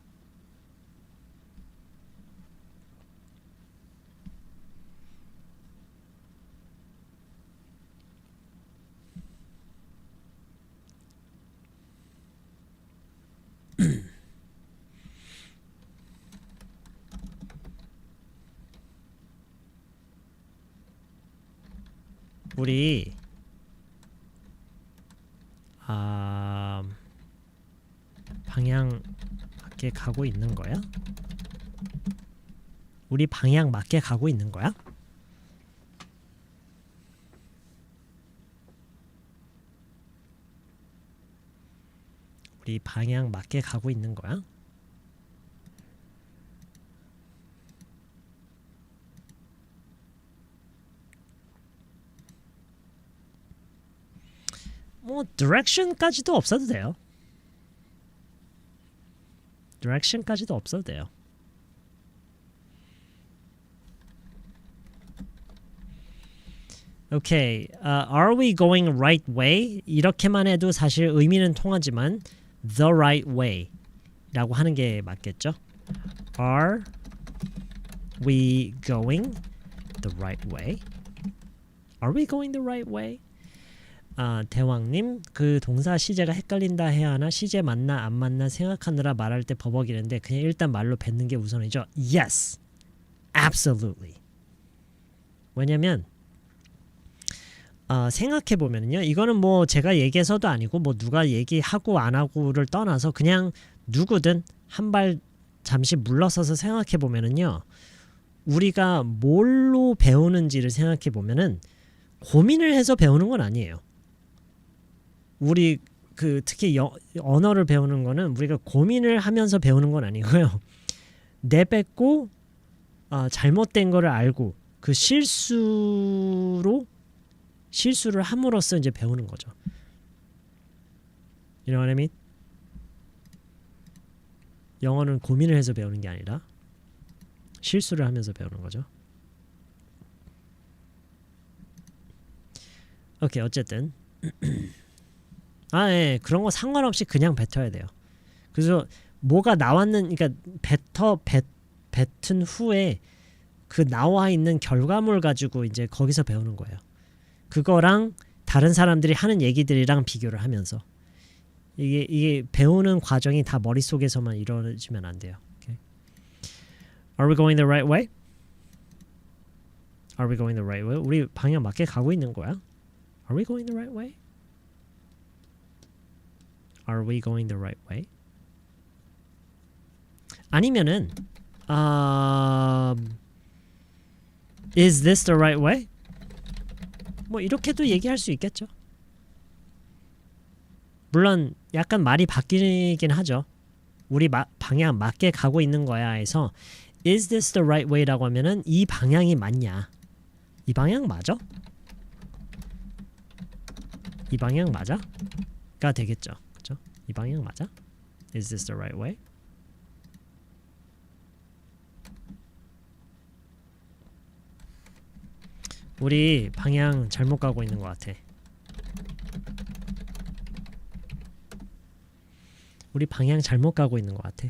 우리 방향 맞게 가고 있는 거야? 우리 방향 맞게 가고 있는 거야? 우리 방향 맞게 가고 있는 거야? 뭐 direction까지도 없어도 돼요. direction까지도 없어도 돼요. 오케이, are we going right way? 이렇게만 해도 사실 의미는 통하지만 the right way 라고 하는 게 맞겠죠? Are we going the right way? Are we going the right way? 대왕님, 그 동사 시제가 헷갈린다 해야 하나? 시제 맞나 안 맞나 생각하느라 말할 때 버벅이는데 그냥 일단 말로 뱉는 게 우선이죠. Yes, absolutely. 왜냐면 생각해보면요, 이거는 뭐 제가 얘기해서도 아니고 뭐 누가 얘기하고 안 하고를 떠나서 그냥 누구든 한 발 잠시 물러서서 생각해보면요, 우리가 뭘로 배우는지를 생각해보면은 고민을 해서 배우는 건 아니에요. 우리 특히 언어를 배우는 거는 우리가 고민을 하면서 배우는 건 아니고요. 내뱉고 잘못된 거를 알고 그 실수를 함으로써 이제 배우는 거죠. You know what I mean? 영어는 고민을 해서 배우는 게 아니라 실수를 하면서 배우는 거죠. 오케이, 어쨌든 예, 그런 거 상관없이 그냥 뱉어야 돼요. 그래서 뭐가 그러니까 뱉은 후에 그 나와 있는 결과물 가지고 이제 거기서 배우는 거예요. 그거랑 다른 사람들이 하는 얘기들이랑 비교를 하면서 이게 배우는 과정이 다 머릿속에서만 이루어지면 안 돼요. Okay. Are we going the right way? Are we going the right way? 우리 방향 맞게 가고 있는 거야? Are we going the right way? Are we going the right way? 아니면은 Is this the right way? 뭐 이렇게도 얘기할 수 있겠죠. 물론 약간 말이 바뀌긴 하죠. 우리 방향 맞게 가고 있는 거야 해서 Is this the right way? 라고 하면은 이 방향이 맞냐? 이 방향 맞아? 이 방향 맞아? 가 되겠죠. 그렇죠? 이 방향 맞아? Is this the right way? 우리 방향 잘못 가고 있는 것 같아. 우리 방향 잘못 가고 있는 것 같아.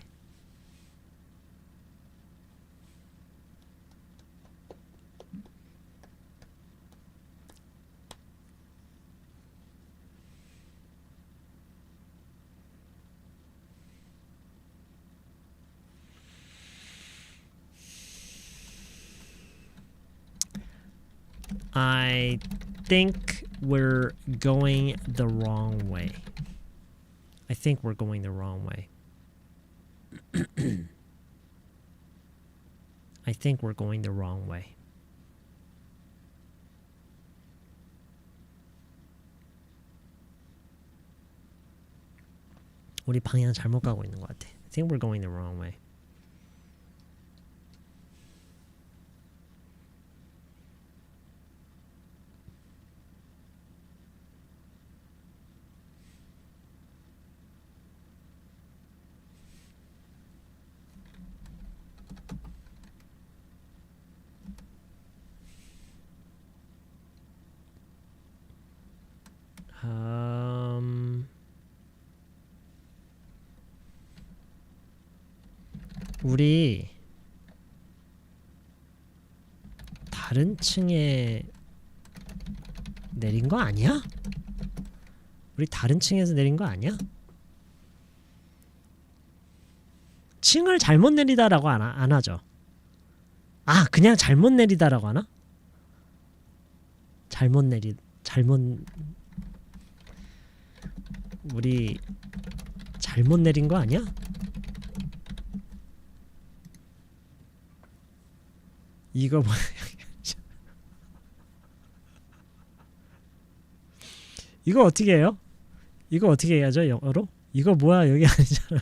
I think we're going the wrong way. I think we're going the wrong way. I think we're going the wrong way. 우리 방향 잘못 가고 있는 것 같아. I think we're going the wrong way. 우리 다른 층에 내린 거 아니야? 우리 다른 층에서 내린 거 아니야? 층을 잘못 내리다라고 안 하죠. 아, 그냥 잘못 내리다라고 하나? 우리 잘못 내린 거 아니야? 이거 뭐야? 이거 어떻게 해요? 이거 어떻게 해야죠? 영어로? 이거 뭐야? 여기 아니잖아.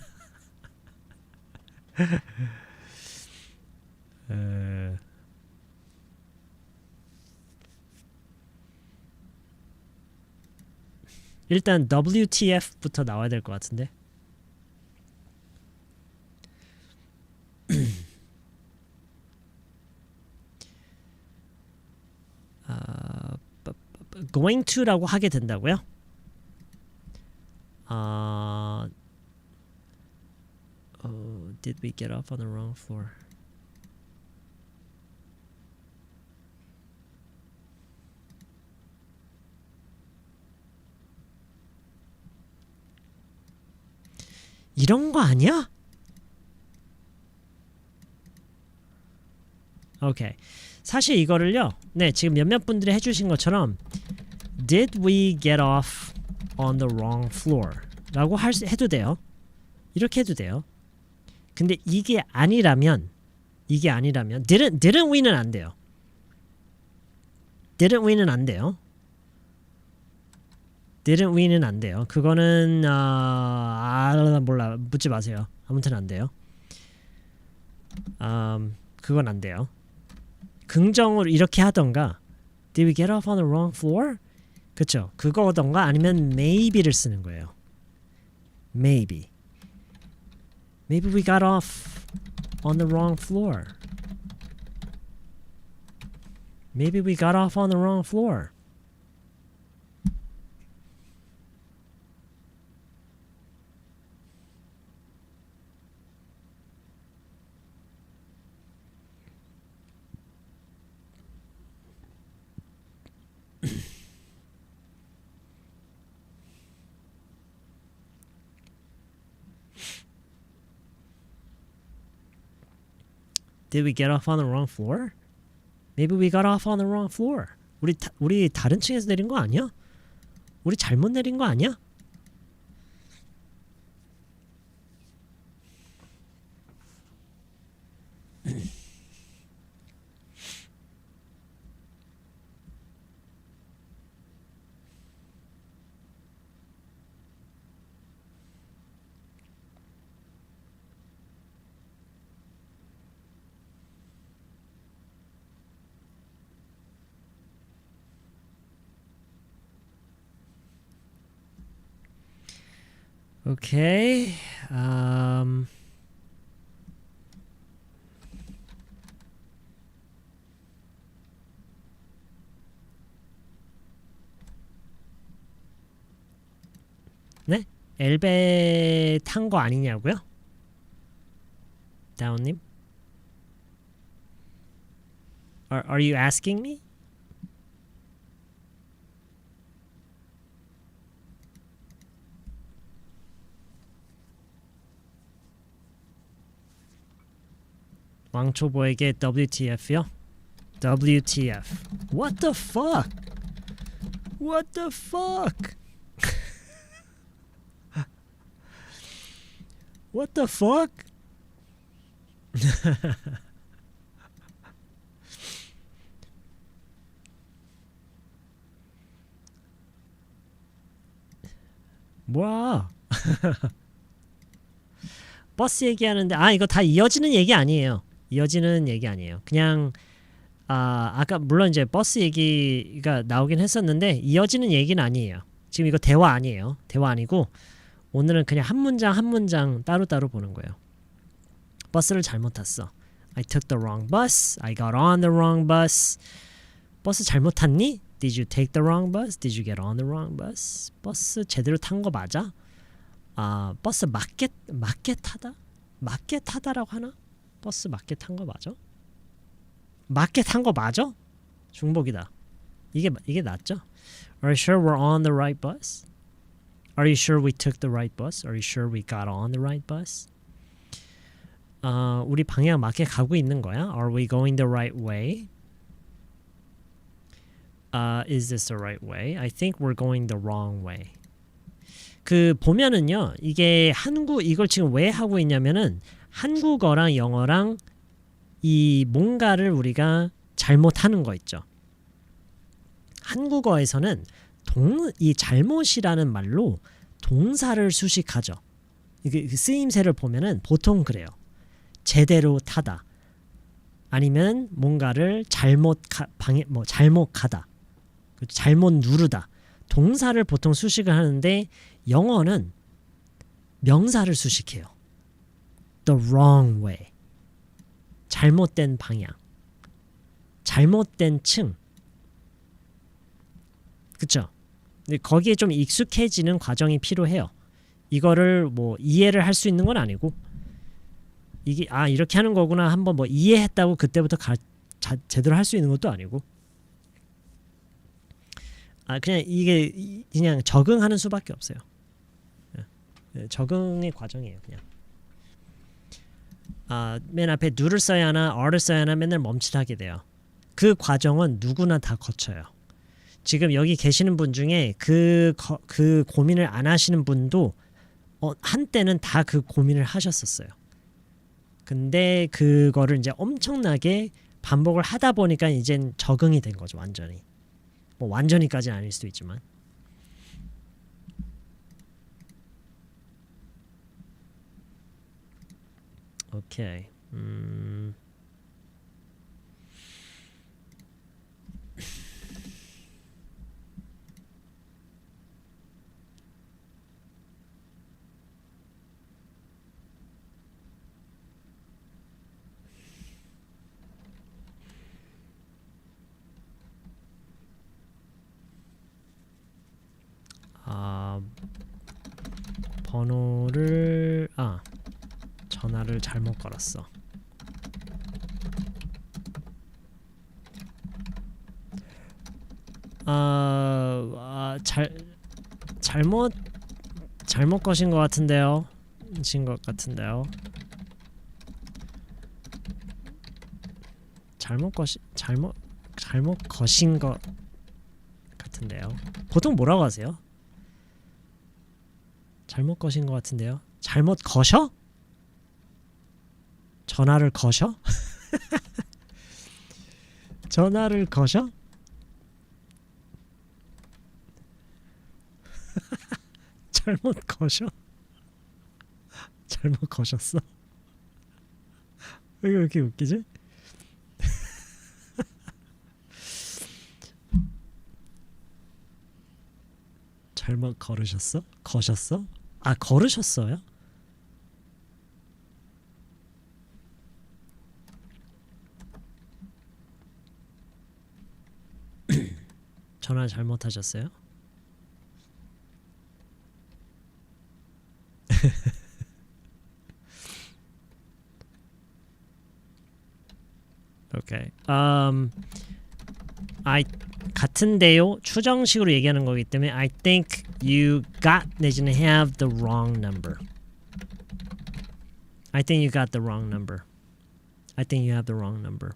일단 WTF부터 나와야 될 것 같은데. going to라고 하게 된다고요? Did we get off on the wrong floor? 이런 거 아니야? 오케이. 사실 이거를요. 네, 지금 몇몇 분들이 해주신 것처럼 Did we get off on the wrong floor? 라고 해도 돼요. 이렇게 해도 돼요. 근데 이게 아니라면 didn't we는 안 돼요. didn't we는 안 돼요. didn't we는 안 돼요. 그거는 몰라. 묻지 마세요. 아무튼 안 돼요. 그건 안 돼요. 긍정으로 이렇게 하던가 Did we get off on the wrong floor? 그쵸? 그거던가 아니면 maybe를 쓰는 거예요. Maybe we got off on the wrong floor. Maybe we got off on the wrong floor. Did we get off on the wrong floor? Maybe we got off on the wrong floor. 우리 다른 층에서 내린 거 아니야? 우리 잘못 내린 거 아니야? 오케이. 네? 엘베 탄 거 아니냐고요? 다운님? Are you asking me? 왕초보에게 WTF요? WTF. What the fuck? What the fuck? What the fuck? 뭐야? 버스 얘기하는데 이거 다 이어지는 얘기 아니에요. 이어지는 얘기 아니에요. 그냥 아까 물론 이제 버스 얘기가 나오긴 했었는데 이어지는 얘기는 아니에요. 지금 이거 대화 아니에요. 대화 아니고 오늘은 그냥 한 문장 한 문장 따로따로 보는 거예요. 버스를 잘못 탔어. I took the wrong bus. I got on the wrong bus. 버스 잘못 탔니? Did you take the wrong bus? Did you get on the wrong bus? 버스 제대로 탄 거 맞아? 버스 맞게 타다? 맞게 타다라고 하나? 버스 맞게 탄 거 맞아? 맞게 탄 거 맞아? 중복이다. 이게 낫죠? Are you sure we're on the right bus? Are you sure we took the right bus? Are you sure we got on the right bus? 우리 방향 맞게 가고 있는 거야? Are we going the right way? Is this the right way? I think we're going the wrong way. 보면은요. 이게 이걸 지금 왜 하고 있냐면은 한국어랑 영어랑 이 뭔가를 우리가 잘못하는 거 있죠. 한국어에서는 이 잘못이라는 말로 동사를 수식하죠. 쓰임새를 보면은 보통 그래요. 제대로 타다. 아니면 뭔가를 잘못 가다. 잘못 누르다. 동사를 보통 수식을 하는데 영어는 명사를 수식해요. The wrong way. 잘못된 방향. 잘못된 층. 그쵸? 근데 거기에 좀 익숙해지는 과정이 필요해요. 이거를 이해를 할 수 있는 건 아니고 이게 이렇게 하는 거구나 한번 이해했다고 그때부터 제대로 할 수 있는 것도 아니고 그냥 이게 그냥 적응하는 수밖에 없어요. 적응의 과정이에요. 그냥 맨 앞에 do를 써야 하나 are를 써야 하나 맨날 멈칫하게 돼요. 그 과정은 누구나 다 거쳐요. 지금 여기 계시는 분 중에 그 고민을 안 하시는 분도 한때는 다 그 고민을 하셨었어요. 근데 그거를 이제 엄청나게 반복을 하다 보니까 이젠 적응이 된 거죠. 완전히. 완전히까지는 아닐 수도 있지만. 오케이. 번호를 전화를 잘못 걸었어. 잘못 거신 것 같은데요. 잘못 거신 것 같은데요. 보통 뭐라고 하세요? 잘못 거신 것 같은데요. 잘못 거셔? 전화를 거셔? 전화를 거셔? 잘못 거셔? 잘못 거셨어? 왜 이렇게 웃기지? 잘못 걸으셨어? 거셨어? 걸으셨어요? 전화 잘못하셨어요? 오케이. 같은데요. 추정식으로 얘기하는 거기 때문에 I think you got 내지는 have the wrong number. I think you got the wrong number. I think you have the wrong number.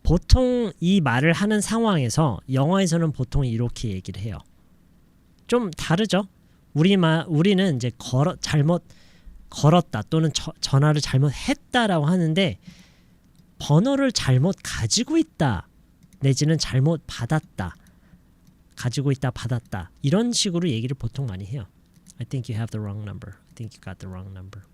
보통 이 말을 하는 상황에서 영어에서는 보통 이렇게 얘기를 해요. 좀 다르죠? 우리는 이제 잘못 걸었다 또는 전화를 잘못했다라고 하는데 번호를 잘못 가지고 있다 내지는 잘못 받았다 가지고 있다 받았다 이런 식으로 얘기를 보통 많이 해요. I think you have the wrong number. I think you got the wrong number.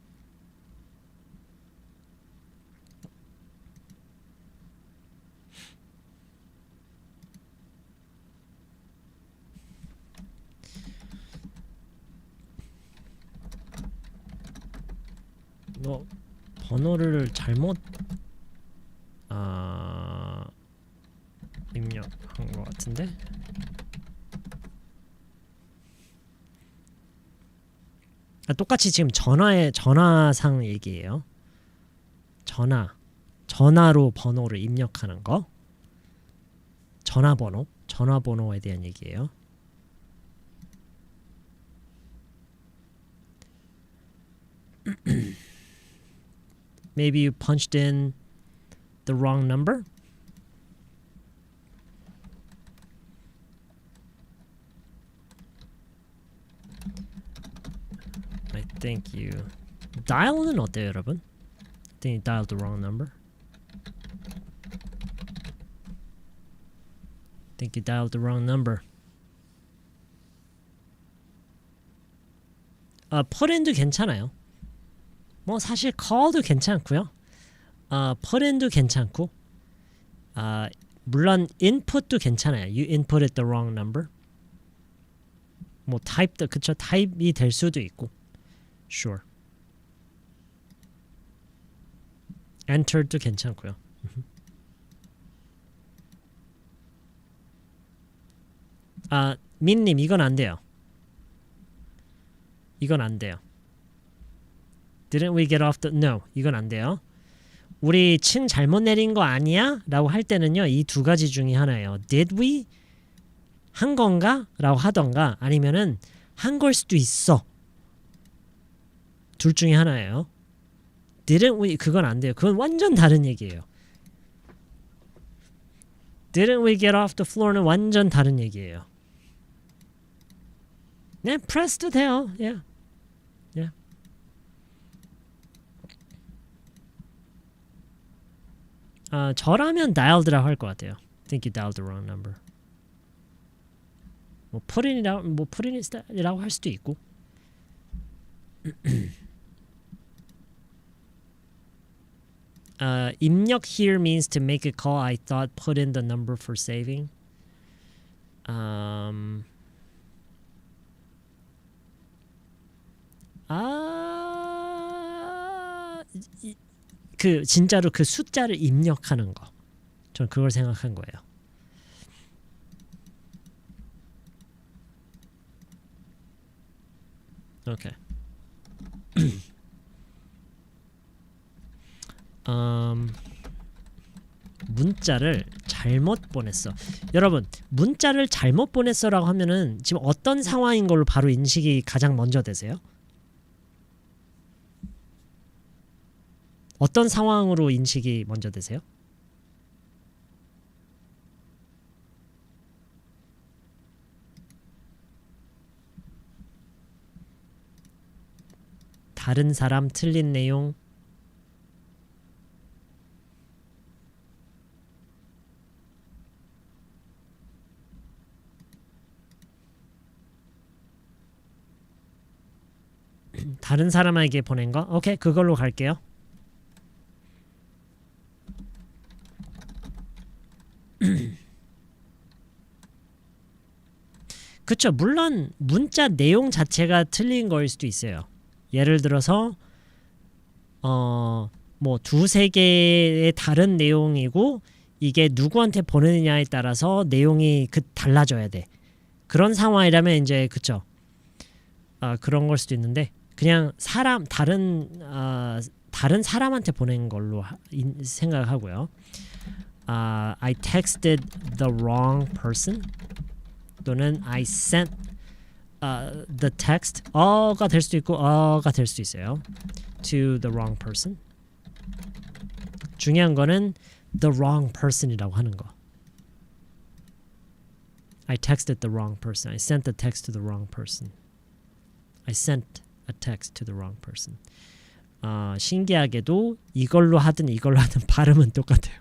너 번호를 잘못 입력한 것 같은데? 똑같이 지금 전화상 얘기예요. 전화로 번호를 입력하는 거. 전화번호에 대한 얘기예요. Maybe you punched in the wrong number? I think you dial은 어때요, 여러분? I think you dialed the wrong number. I think you dialed the wrong number. put in도 괜찮아요. 뭐 사실 call도 괜찮고요. put in도 괜찮고 물론 input도 괜찮아요. You inputted the wrong number. 뭐 type도 그쵸 타입이 될 수도 있고. Sure. entered도 괜찮고요. 민님 이건 안 돼요. 이건 안 돼요. Didn't we get off the... No. 이건 안 돼요. 우리 층 잘못 내린 거 아니야? 라고 할 때는요. 이 두 가지 중에 하나예요. Did we? 한 건가? 라고 하던가 아니면은 한 걸 수도 있어. 둘 중에 하나예요. Didn't we? 그건 안 돼요. 그건 완전 다른 얘기예요. Didn't we get off the floor는 완전 다른 얘기예요. 네, press도 돼요. Yeah. Yeah. 저라면 dialed라고 할 것 같아요. Think you dialed the wrong number. 뭐 put in이라고 할 수도 있고. 입력 here means to make a call. I thought put in the number for saving. 그 진짜로 그 숫자를 입력하는 거. 전 그걸 생각한 거예요. 오케이. 문자를 잘못 보냈어. 여러분, 문자를 잘못 보냈어라고 하면은 지금 어떤 상황인 걸로 바로 인식이 가장 먼저 되세요? 어떤 상황으로 인식이 먼저 되세요? 다른 사람 틀린 내용 다른 사람에게 보낸 거? 오케이, 그걸로 갈게요. 그쵸, 물론 문자 내용 자체가 틀린 거일 수도 있어요. 예를 들어서 뭐 두세 개의 다른 내용이고 이게 누구한테 보내느냐에 따라서 내용이 달라져야 돼. 그런 상황이라면 이제 그쵸, 그런 걸 수도 있는데 그냥 다른 사람한테 보낸 걸로 생각하고요. I texted the wrong person 또는 I sent the text 가 될 수도 있고 가 될 수도 있어요. To the wrong person. 중요한 거는 the wrong person이라고 하는 거. I texted the wrong person. I sent the text to the wrong person. I sent a text to the wrong person. 신기하게도 이걸로 하든 이걸로 하든 발음은 똑같아요.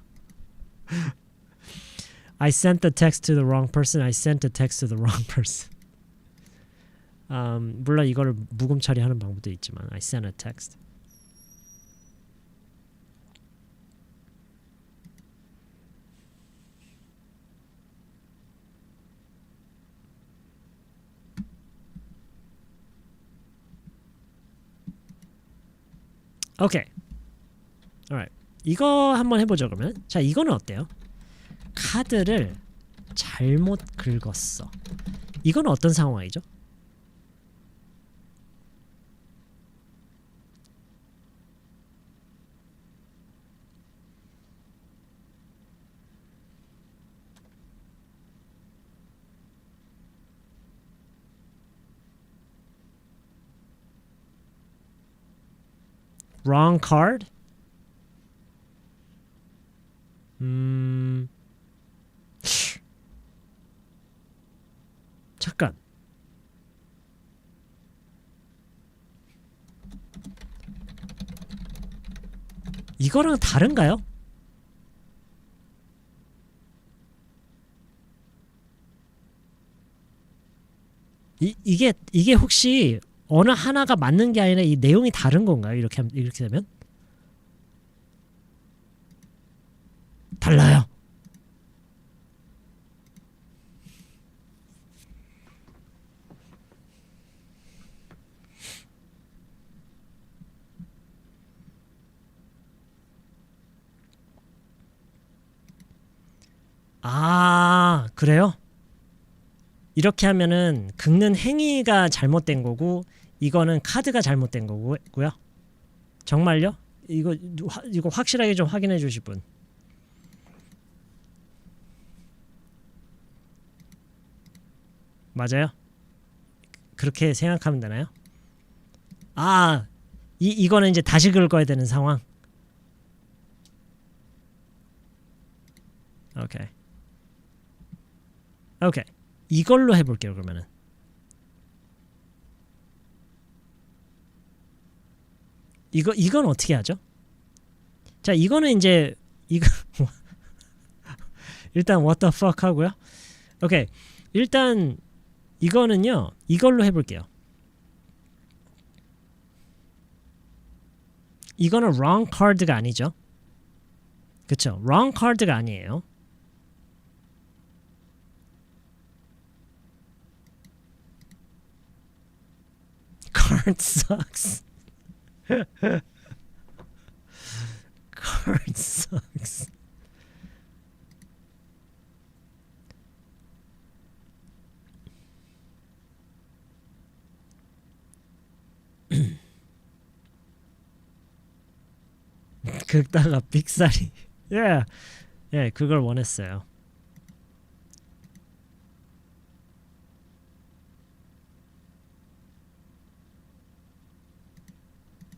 I sent the text to the wrong person. I sent the text to the wrong person. 물론 이거를 묵음 처리하는 방법도 있지만 I sent a text. 오케이. alright. 이거 한번 해보죠 그러면. 자, 이거는 어때요? 카드를 잘못 긁었어. 이거는 어떤 상황이죠? Wrong card? 잠깐. 이거랑 다른가요? 이게 혹시 어느 하나가 맞는 게 아니라 이 내용이 다른 건가요? 이렇게 되면? 달라요. 아, 그래요? 이렇게 하면은 긁는 행위가 잘못된 거고 이거는 카드가 잘못된 거고요. 정말요? 이거 확실하게 좀 확인해 주실 분. 맞아요? 그렇게 생각하면 되나요? 아, 이거는 이제 다시 긁어야 되는 상황. 오케이. 오케이. 이걸로 해볼게요 그러면은. 이건 어떻게 하죠? 자, 이거는 이제 이거 일단 what the fuck 하고요. 오케이. 일단 이거는요. 이걸로 해볼게요. 이거는 wrong card가 아니죠. 그쵸? wrong card가 아니에요. card sucks. card sucks. 긁다가 빅살이. 예, 그걸 원했어요.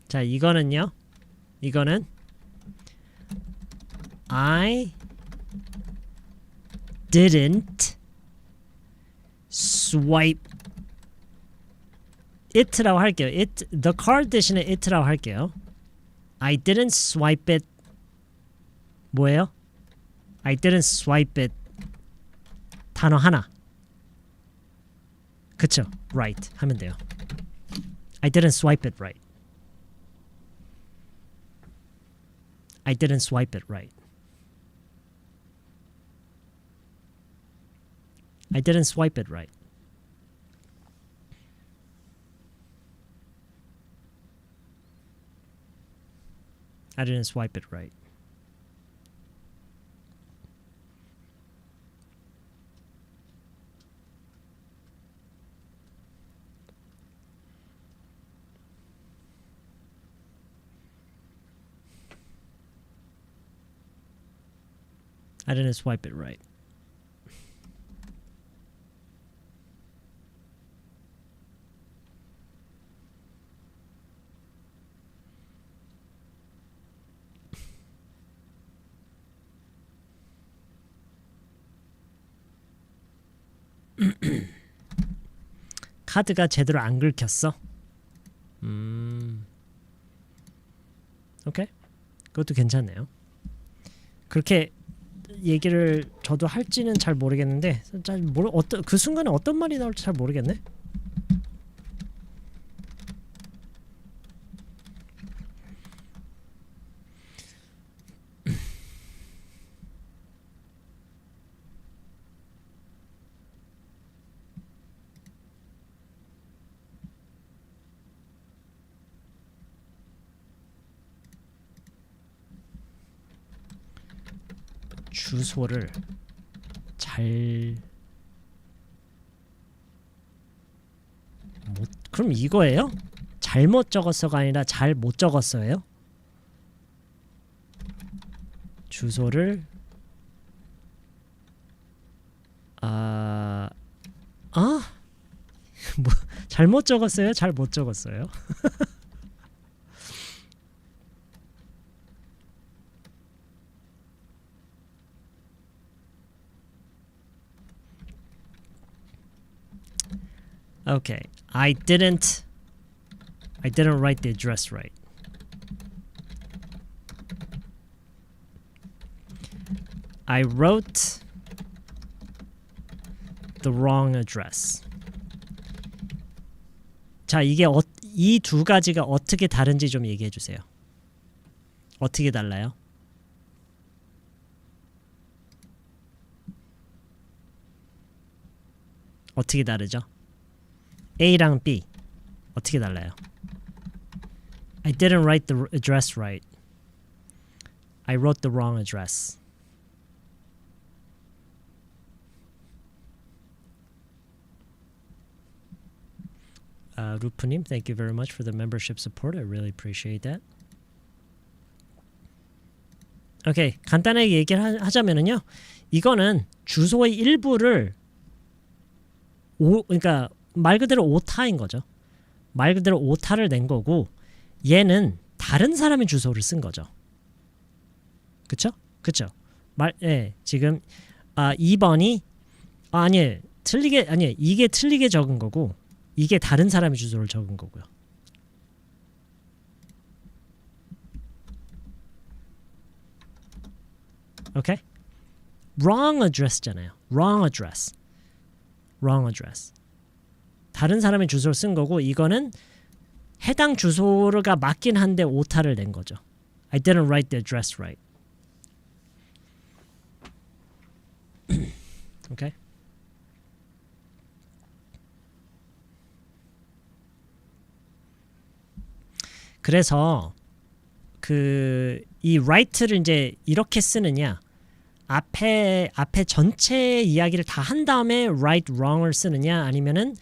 자, 이거는요. 이거는 I didn't swipe it라고 할게요. the card 대신에 it라고 할게요. I didn't swipe it. 뭐예요? I didn't swipe it. 단어 하나. 그쵸? Right 하면 돼요. I didn't swipe it right. I didn't swipe it right. I didn't swipe it right. I didn't swipe it right. I didn't swipe it right. 카드가 제대로 안 긁혔어. 오케이. 그것도 괜찮네요. 그렇게 얘기를 저도 할지는 잘 모르겠는데 그 순간에 어떤 말이 나올지 잘 모르겠네. 주소를 그럼 이거예요? 잘못 적었어가 아니라 잘 못 적었어요? 주소를 뭐 잘못 적었어요? 잘 못 적었어요? Okay, I didn't write the address right. I wrote the wrong address. 자, 이게 이 두 가지가 어떻게 다른지 좀 얘기해 주세요. 어떻게 달라요? 어떻게 다르죠? A랑 B 어떻게 달라요? I didn't write the address right. I wrote the wrong address. 루프님, thank you very much for the membership support. I really appreciate that. 오케이, 간단하게 얘기를 하자면은요, 이거는 주소의 일부를 그러니까 말 그대로 오타인 거죠. 말 그대로 오타를 낸 거고, 얘는 다른 사람의 주소를 쓴 거죠. 그쵸? 그쵸? 지금 2번이 이게 틀리게 적은 거고, 이게 다른 사람의 주소를 적은 거고요. 오케이? wrong address잖아요. wrong address. 다른 사람의 주소를 쓴 거고, 이거는 해당 주소가 맞긴 한데 오타를 낸 거죠. I didn't write the address right. 오케이? 그래서 이 right를 이제 이렇게 쓰느냐, 앞에 전체 이야기를 다 한 다음에 right, wrong을 쓰느냐, 아니면은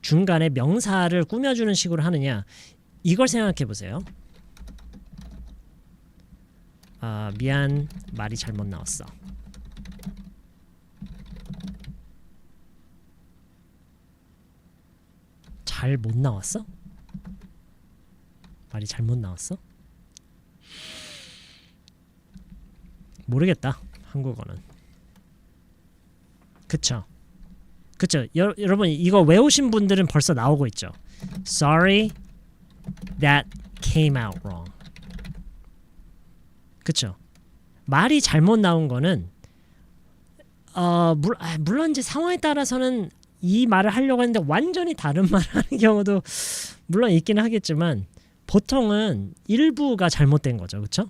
중간에 명사를 꾸며주는 식으로 하느냐, 이걸 생각해 보세요. 미안, 말이 잘못 나왔어. 잘못 나왔어? 말이 잘못 나왔어? 모르겠다, 한국어는. 그쵸? 여러분 이거 외우신 분들은 벌써 나오고 있죠. Sorry that came out wrong. 그쵸? 말이 잘못 나온 거는 물론 이제 상황에 따라서는 이 말을 하려고 했는데 완전히 다른 말을 하는 경우도 물론 있긴 하겠지만, 보통은 일부가 잘못된 거죠. 그쵸?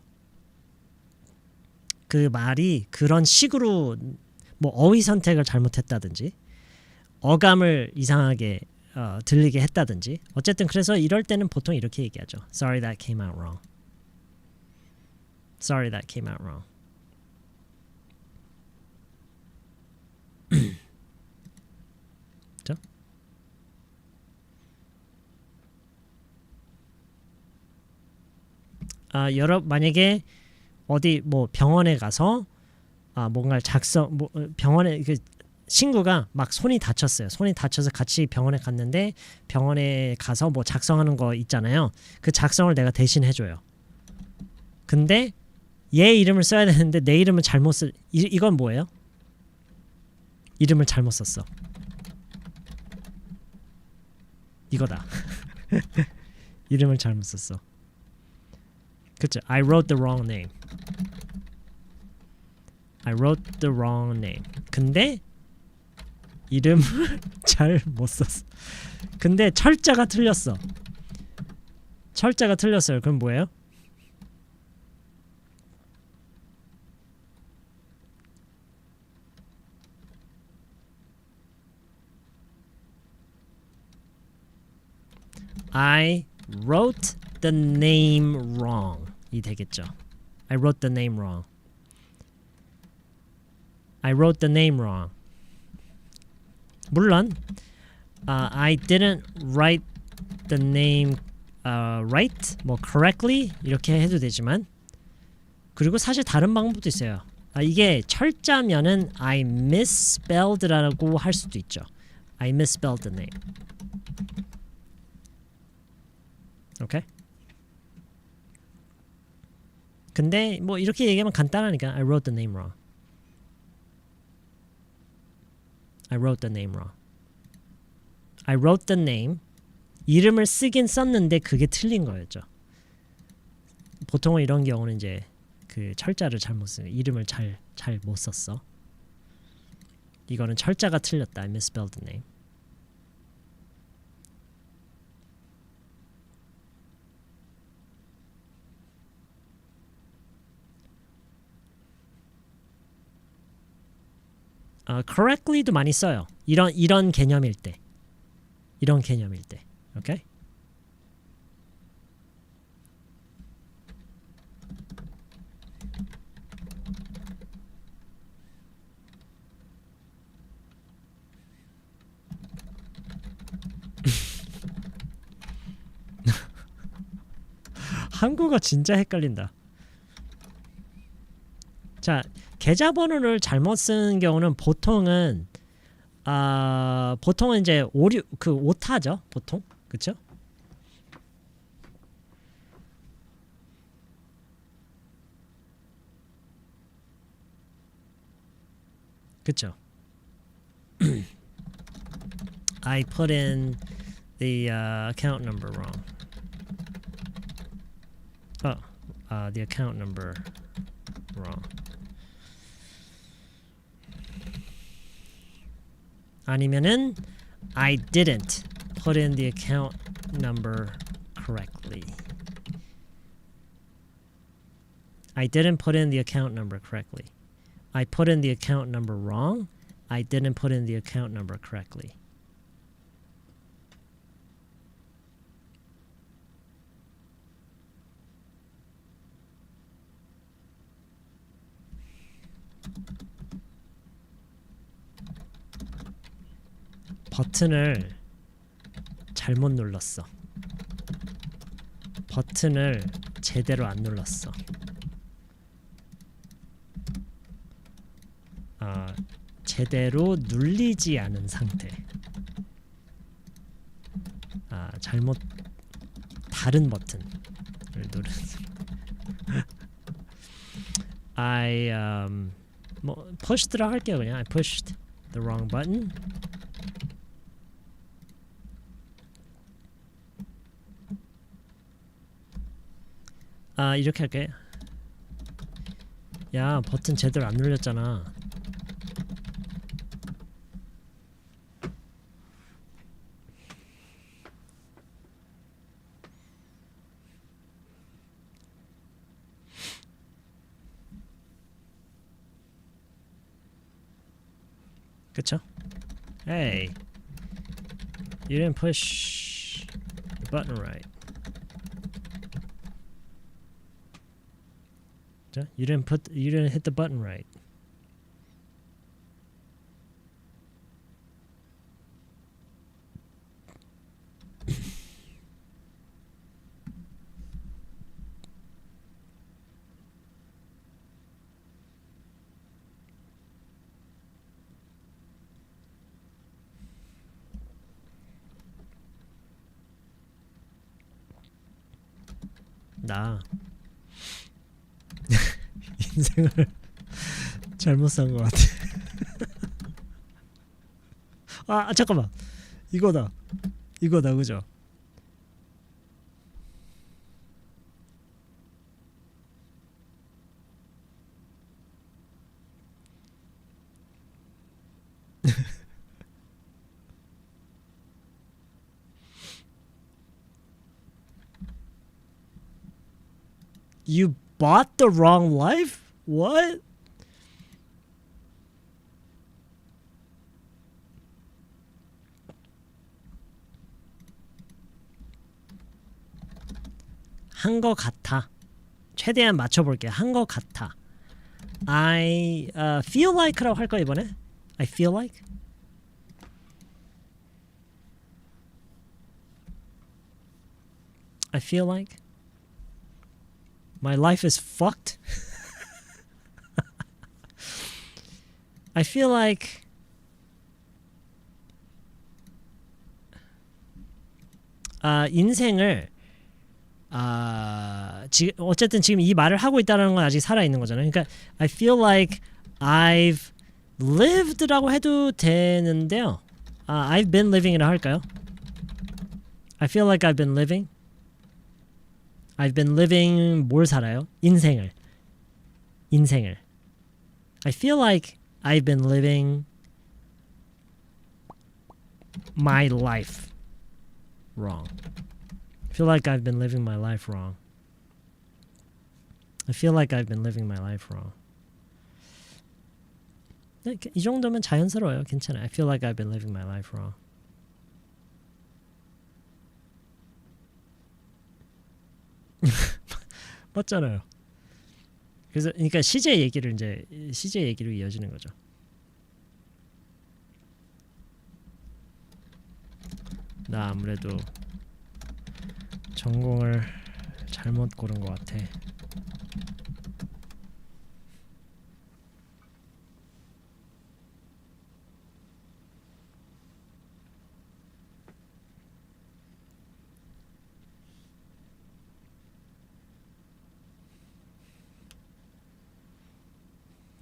그 말이 그런 식으로 뭐 어휘 선택을 잘못했다든지, 어감을 이상하게 들리게 했다든지, 어쨌든 그래서 이럴 때는 보통 이렇게 얘기하죠. Sorry that came out wrong. Sorry that came out wrong. 그렇죠? 만약에 어디 뭐 병원에 가서 뭔가를 병원에 친구가 막 손이 다쳤어요. 손이 다쳐서 같이 병원에 갔는데, 병원에 가서 뭐 작성하는 거 있잖아요. 그 작성을 내가 대신 해줘요. 근데 얘 이름을 써야 되는데 내 이름을 잘못 이건 뭐예요? 이름을 잘못 썼어. 이거다. 이름을 잘못 썼어. 그쵸? I wrote the wrong name. I wrote the wrong name. 근데 이름을 잘 못 썼어. 근데 철자가 틀렸어. 철자가 틀렸어요. 그럼 뭐예요? I wrote the name wrong. 이 되겠죠. I wrote the name wrong. I wrote the name wrong. 물론 I didn't write the name right, 뭐 correctly 이렇게 해도 되지만 그리고 사실 다른 방법도 있어요. 이게 철자면은 I misspelled라고 할 수도 있죠. I misspelled the name. 오케이? 근데 뭐 이렇게 얘기하면 간단하니까 I wrote the name wrong. I wrote the name wrong. I wrote the name. 이름을 쓰긴 썼는데 그게 틀린 거였죠. 보통은 이런 경우는 이제 그 철자를 잘못 쓰는 이름을 잘 못 썼어. 이거는 철자가 틀렸다. I misspelled the name. correctly도 많이 써요. 이런 개념일 때. 이런 개념일 때. 오케이? 한국어 진짜 헷갈린다. 자, 계좌번호를 잘못 쓰는 경우는 보통은 보통은 이제 오타죠, 보통. 그쵸? 그쵸? I put in the account number wrong. The account number wrong. 아니면은 I didn't put in the account number correctly. I didn't put in the account number correctly. I put in the account number wrong. I didn't put in the account number correctly. 버튼을 잘못 눌렀어. 버튼을 제대로 안 눌렀어. 제대로 눌리지 않은 상태. 잘못 다른 버튼을 누른. I 뭐 pushed라 할게요 그냥. I pushed the wrong button. 이렇게 할게. 야, 버튼 제대로 안 눌렸잖아. 그쵸? Hey, you didn't push the button right. You didn't hit the button right. 나 인생을 잘못 산 것 같아. 잠깐만, 이거다. 이거다, 그죠? You bought the wrong life? What? 한 거 같아. 최대한 맞춰볼게. 한 거 같아. I feel like라고 할까 이번에? I feel like? I feel like my life is fucked. I feel like 인생을 어쨌든 지금 이 말을 하고 있다는 건 아직 살아있는 거잖아요. 그러니까 I feel like I've lived라고 해도 되는데요. I've been living이라 할까요? I feel like I've been living. I've been living 뭘 살아요? 인생을. I feel like I've been living my life wrong. I feel like I've been living my life wrong. I feel like I've been living my life wrong. 이 정도면 자연스러워요. 괜찮아요. I feel like I've been living my life wrong. 맞잖아요. 그래서 그러니까 시제 얘기를 이제 시제 얘기로 이어지는 거죠. 나 아무래도 전공을 잘못 고른 것 같아.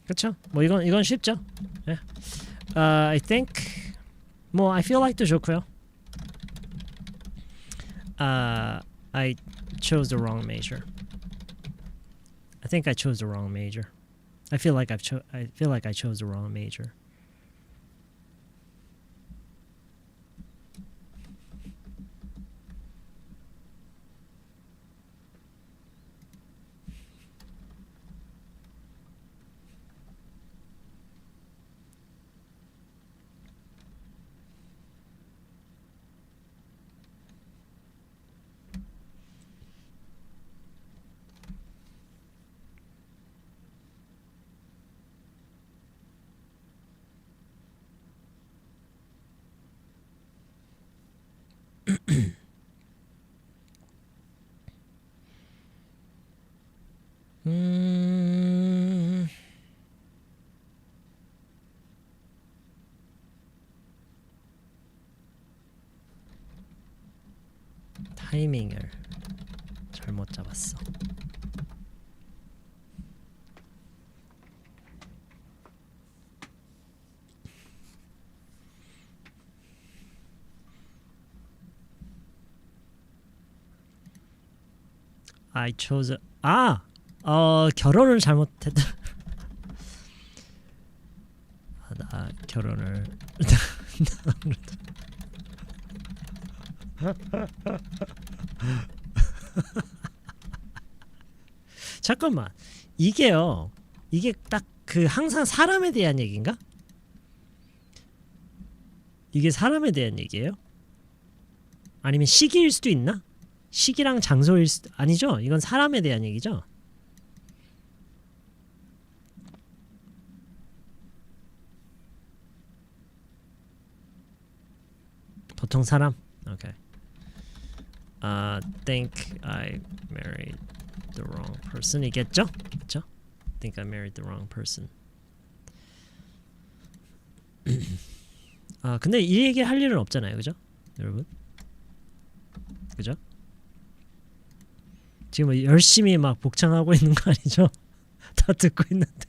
그렇죠? 뭐 이건 쉽죠. 예. I think 뭐 I feel like도 좋고요. I chose the wrong major. I think I chose the wrong major. I feel like I chose the wrong major. 타이밍을 잘못 잡았어. I chose 결혼을 잘못했다. 나 결혼을 잠깐만. 이게요. 이게 딱 그 항상 사람에 대한 얘기인가? 이게 사람에 대한 얘기예요? 아니면 시기일 수도 있나? 시기랑 장소일 수도 아니죠? 이건 사람에 대한 얘기죠? 보통 사람? 오케이. Think I married the wrong person 이겠죠? 그렇죠? Think I married the wrong person. 근데 이 얘기 할 일은 없잖아요, 그죠? 여러분, 그죠? 지금 뭐 열심히 막 복창하고 있는 거 아니죠? 다 듣고 있는데.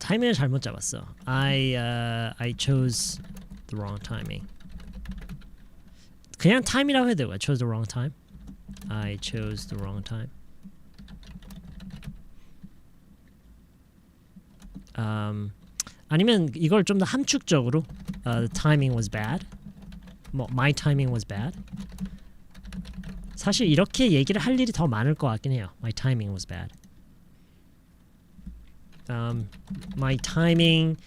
타이밍을 잘못 잡았어. I chose the wrong timing. 그냥 time이라고 해도 되고 I chose the wrong time. I chose the wrong time. 아니면 이걸 좀 더 함축적으로 the timing was bad. 뭐 my timing was bad. 사실 이렇게 얘기를 할 일이 더 많을 것 같긴 해요. My timing was bad. My timing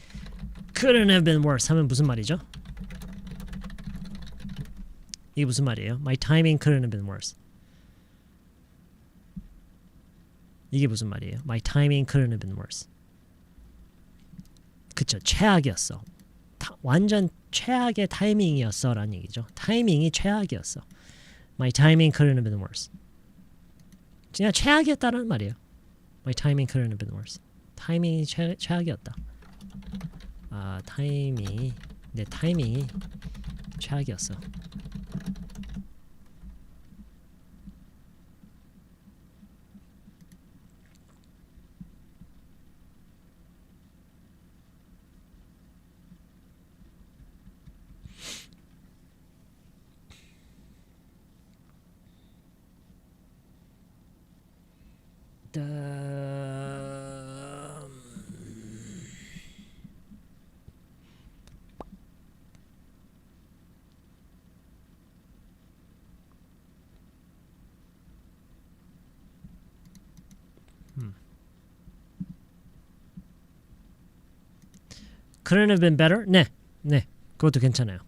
couldn't have been worse 하면 무슨 말이죠? 이게 무슨 말이에요? My timing couldn't have been worse. 이게 무슨 말이에요? My timing couldn't have been worse. 그쵸, 최악이었어. 완전 최악의 타이밍이었어 라는 얘기죠. 타이밍이 최악이었어. My timing couldn't have been worse. 그냥 최악이었다는 말이에요. My timing couldn't have been worse. 타이밍이 최악이었다. 내 타이밍이 최악이었어. Couldn't have been better? 네, 그것도 괜찮아요.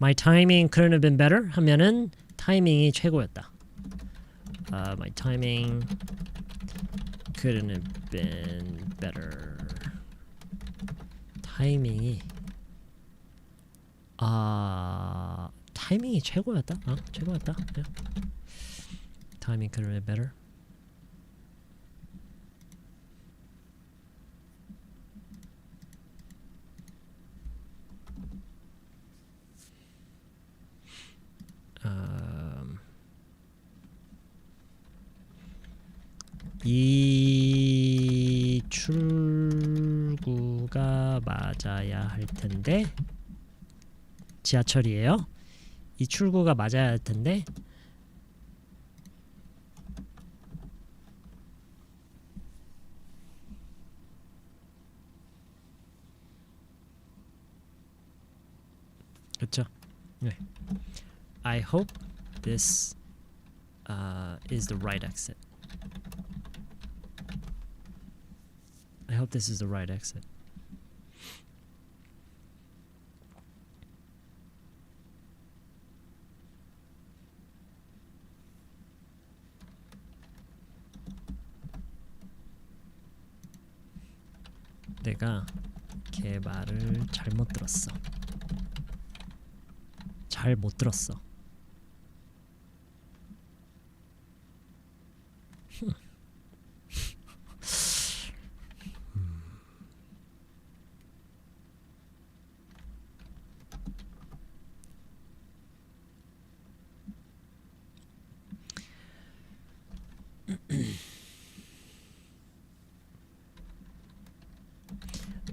My timing couldn't have been better 하면은 타이밍이 최고였다. My timing couldn't have been better. 타이밍이 타이밍이 최고였다. 최고였다. Yeah. Timing couldn't have been better. 이 출구가 맞아야 할 텐데 지하철이에요. 이 출구가 맞아야 할 텐데 그렇죠? 네. I hope this is the right exit. I hope this is the right exit. 내가 걔 말을 잘못 들었어. 잘 못 들었어.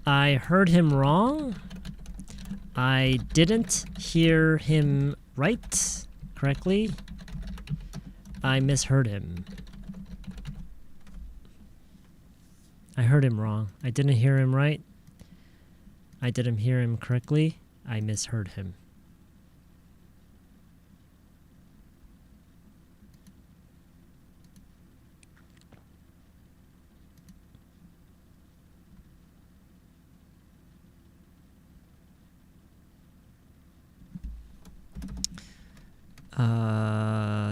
I heard him wrong. I didn't hear him right correctly. I misheard him. I heard him wrong. I didn't hear him right. I didn't hear him correctly. I misheard him.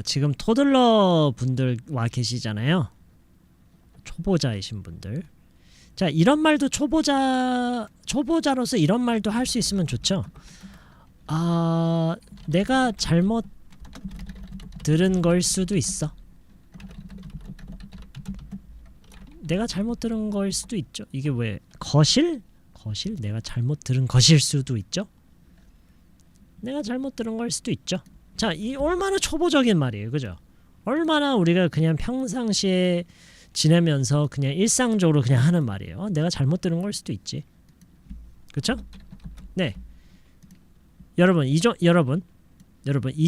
지금 토들러 분들 와 계시잖아요. 초보자이신 분들. 자, 이런 말도 초보자로서 이런 말도 할 수 있으면 좋죠. 내가 잘못 들은 걸 수도 있어. 내가 잘못 들은 걸 수도 있죠. 이게 왜 거실? 거실? 내가 잘못 들은 것일 수도 있죠. 내가 잘못 들은 걸 수도 있죠. 자, 이 얼마나 초보적인 말이에요, 그죠? 얼마나 우리가 그냥 평상시에 지내면서 그냥 일상적으로 그냥 하는 말이에요. 내가 잘못 들은 걸 수도 있지. 그렇죠? 네. 여러분 이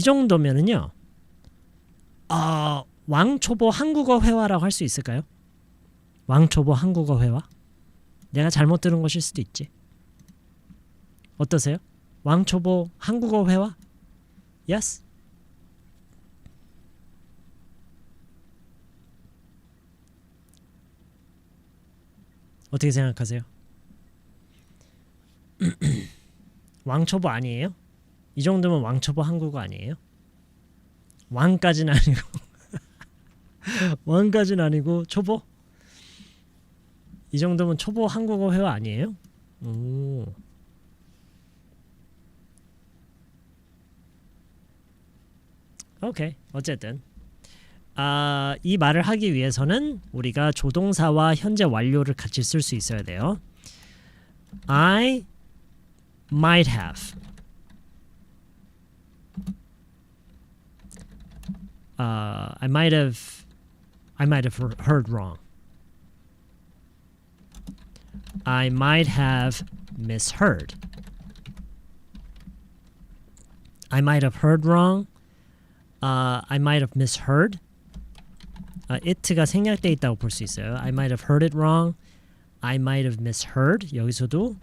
정도면은요. 왕초보 한국어 회화라고 할 수 있을까요? 왕초보 한국어 회화? 내가 잘못 들은 것일 수도 있지. 어떠세요? 왕초보 한국어 회화? Yes? 어떻게 생각하세요? 왕초보 아니에요? 이 정도면 왕초보 한국어 아니에요? 왕까지는 아니고 왕까지는 아니고 초보? 이 정도면 초보 한국어 회화 아니에요? 오. 오케이. 어쨌든 이 말을 하기 위해서는 우리가 조동사와 현재 완료를 같이 쓸 수 있어야 돼요. I might have. I might have heard wrong. I might have misheard. I might have heard wrong. I might have misheard. it가 생략돼 있다고 볼 수 있어요. I might have heard it wrong. I might have misheard. 여기서도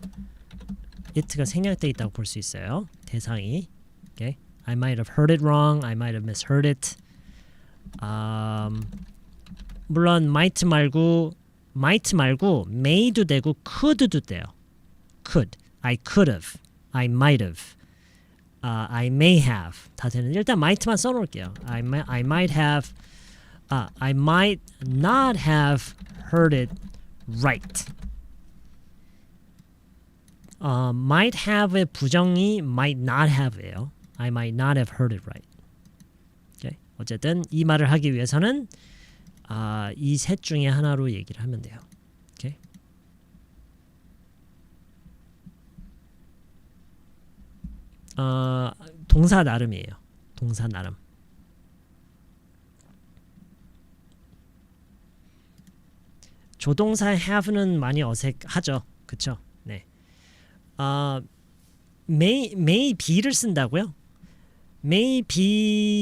it가 생략돼 있다고 볼 수 있어요. 대상이. Okay? I might have heard it wrong. I might have misheard it. 물론 might 말고 may도 되고 could도 돼요. could. I could have. I might have. I may have. 다 되는. 일단 might만 써놓을게요. I might have. I might not have heard it right. might have의 부정이 might not have예요. I might not have heard it right. Okay? 어쨌든 이 말을 하기 위해서는 이 셋 중에 하나로 얘기를 하면 돼요. Okay? 동사 나름이에요. 동사 나름. 조동사 have는 많이 어색하죠. 그쵸? 네. may be를 쓴다고요? may be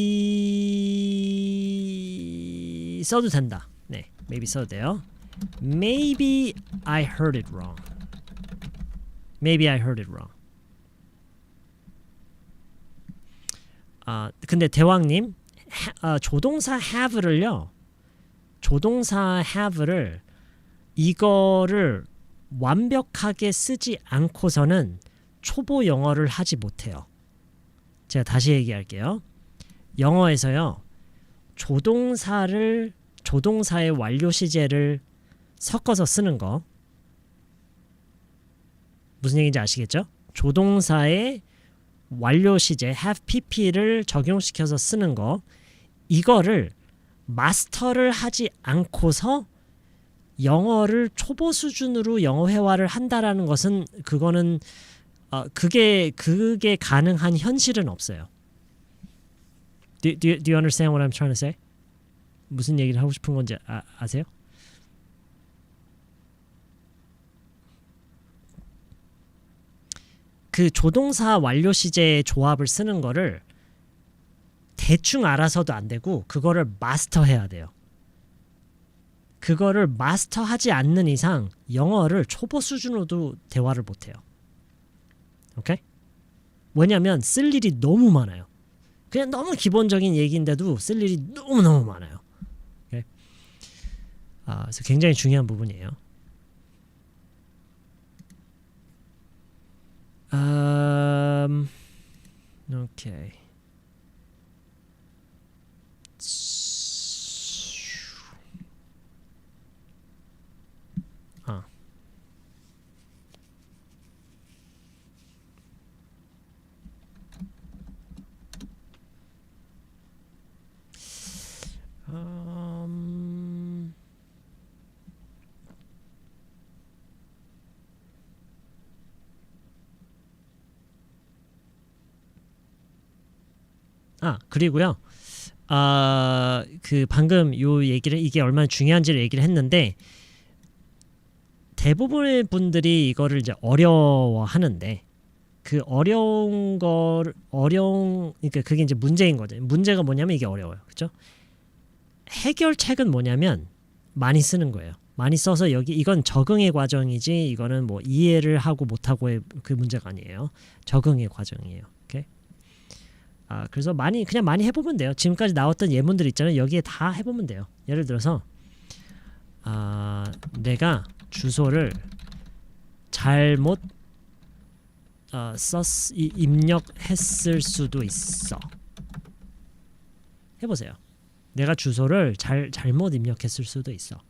써도 된다. 네, maybe 써도 돼요. Maybe I heard it wrong. Maybe I heard it wrong. 근데 대왕님, 조동사 have를요. 조동사 have를 이거를 완벽하게 쓰지 않고서는 초보 영어를 하지 못해요. 제가 다시 얘기할게요. 영어에서요. 조동사의 완료 시제를 섞어서 쓰는 거. 무슨 얘기인지 아시겠죠? 조동사의 완료 시제 have pp를 적용시켜서 쓰는 거. 이거를 마스터를 하지 않고서 영어를 초보 수준으로 영어 회화를 한다라는 것은 그거는 그게 가능한 현실은 없어요. Do you understand what I'm trying to say? 무슨 얘기를 하고 싶은 건지 아세요? 그 조동사 완료 시제의 조합을 쓰는 거를 대충 알아서도 안 되고 그거를 마스터해야 돼요. 그거를 마스터하지 않는 이상 영어를 초보 수준으로도 대화를 못해요. 오케이? 왜냐면 쓸 일이 너무 많아요. 그냥 너무 기본적인 얘기인데도 쓸 일이 너무너무 많아요. 오케이? 그래서 굉장히 중요한 부분이에요. 오케이. 그리고요. 그 방금 요 얘기를 이게 얼마나 중요한지를 얘기를 했는데 대부분의 분들이 이거를 이제 어려워하는데 그 그러니까 그게 이제 문제인 거죠. 문제가 뭐냐면 이게 어려워요. 그렇죠? 해결책은 뭐냐면 많이 쓰는 거예요. 많이 써서 여기 이건 적응의 과정이지 이거는 뭐 이해를 하고 못하고의 그 문제가 아니에요. 적응의 과정이에요. 오케이? 그래서 그냥 많이 해보면 돼요. 지금까지 나왔던 예문들 있잖아요. 여기에 다 해보면 돼요. 예를 들어서 내가 주소를 잘못 입력했을 수도 있어. 해보세요. 내가 주소를 잘못 입력했을 수도 있어.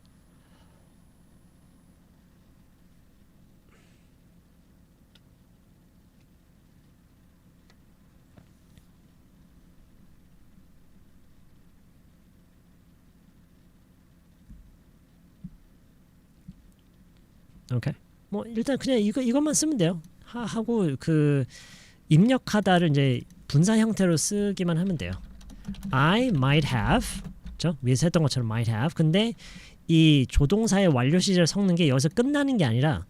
오케이. 뭐 일단 그냥 이것만 쓰면 돼요. 하고 그 입력하다를 이제 분사 형태로 쓰기만 하면 돼요. I might have, 그렇죠? 위에서 했던 것처럼 might have. 근데 이 조동사의 완료 시제를 섞는 게 여기서 끝나는 게 아니라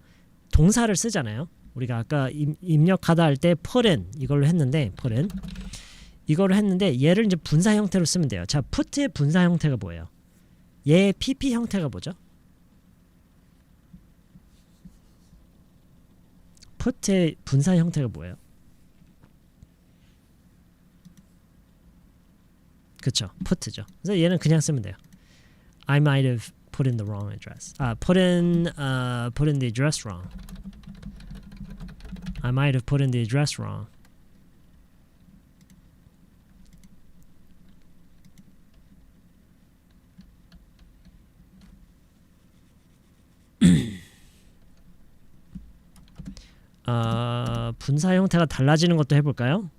동사를 쓰잖아요. 우리가 아까 입력하다 할 때 put in 이걸로 했는데 put in 이거를 했는데 얘를 이제 분사 형태로 쓰면 돼요. 자, put의 분사 형태가 뭐예요? 얘의 pp 형태가 뭐죠? put의 분사 형태가 뭐예요? 그쵸, put죠. 그래서 얘는 그냥 쓰면 돼요. I might have put in the wrong address. put in the address wrong. I might have put in the address wrong. 분사 형태가 달라지는 것도 해볼까요?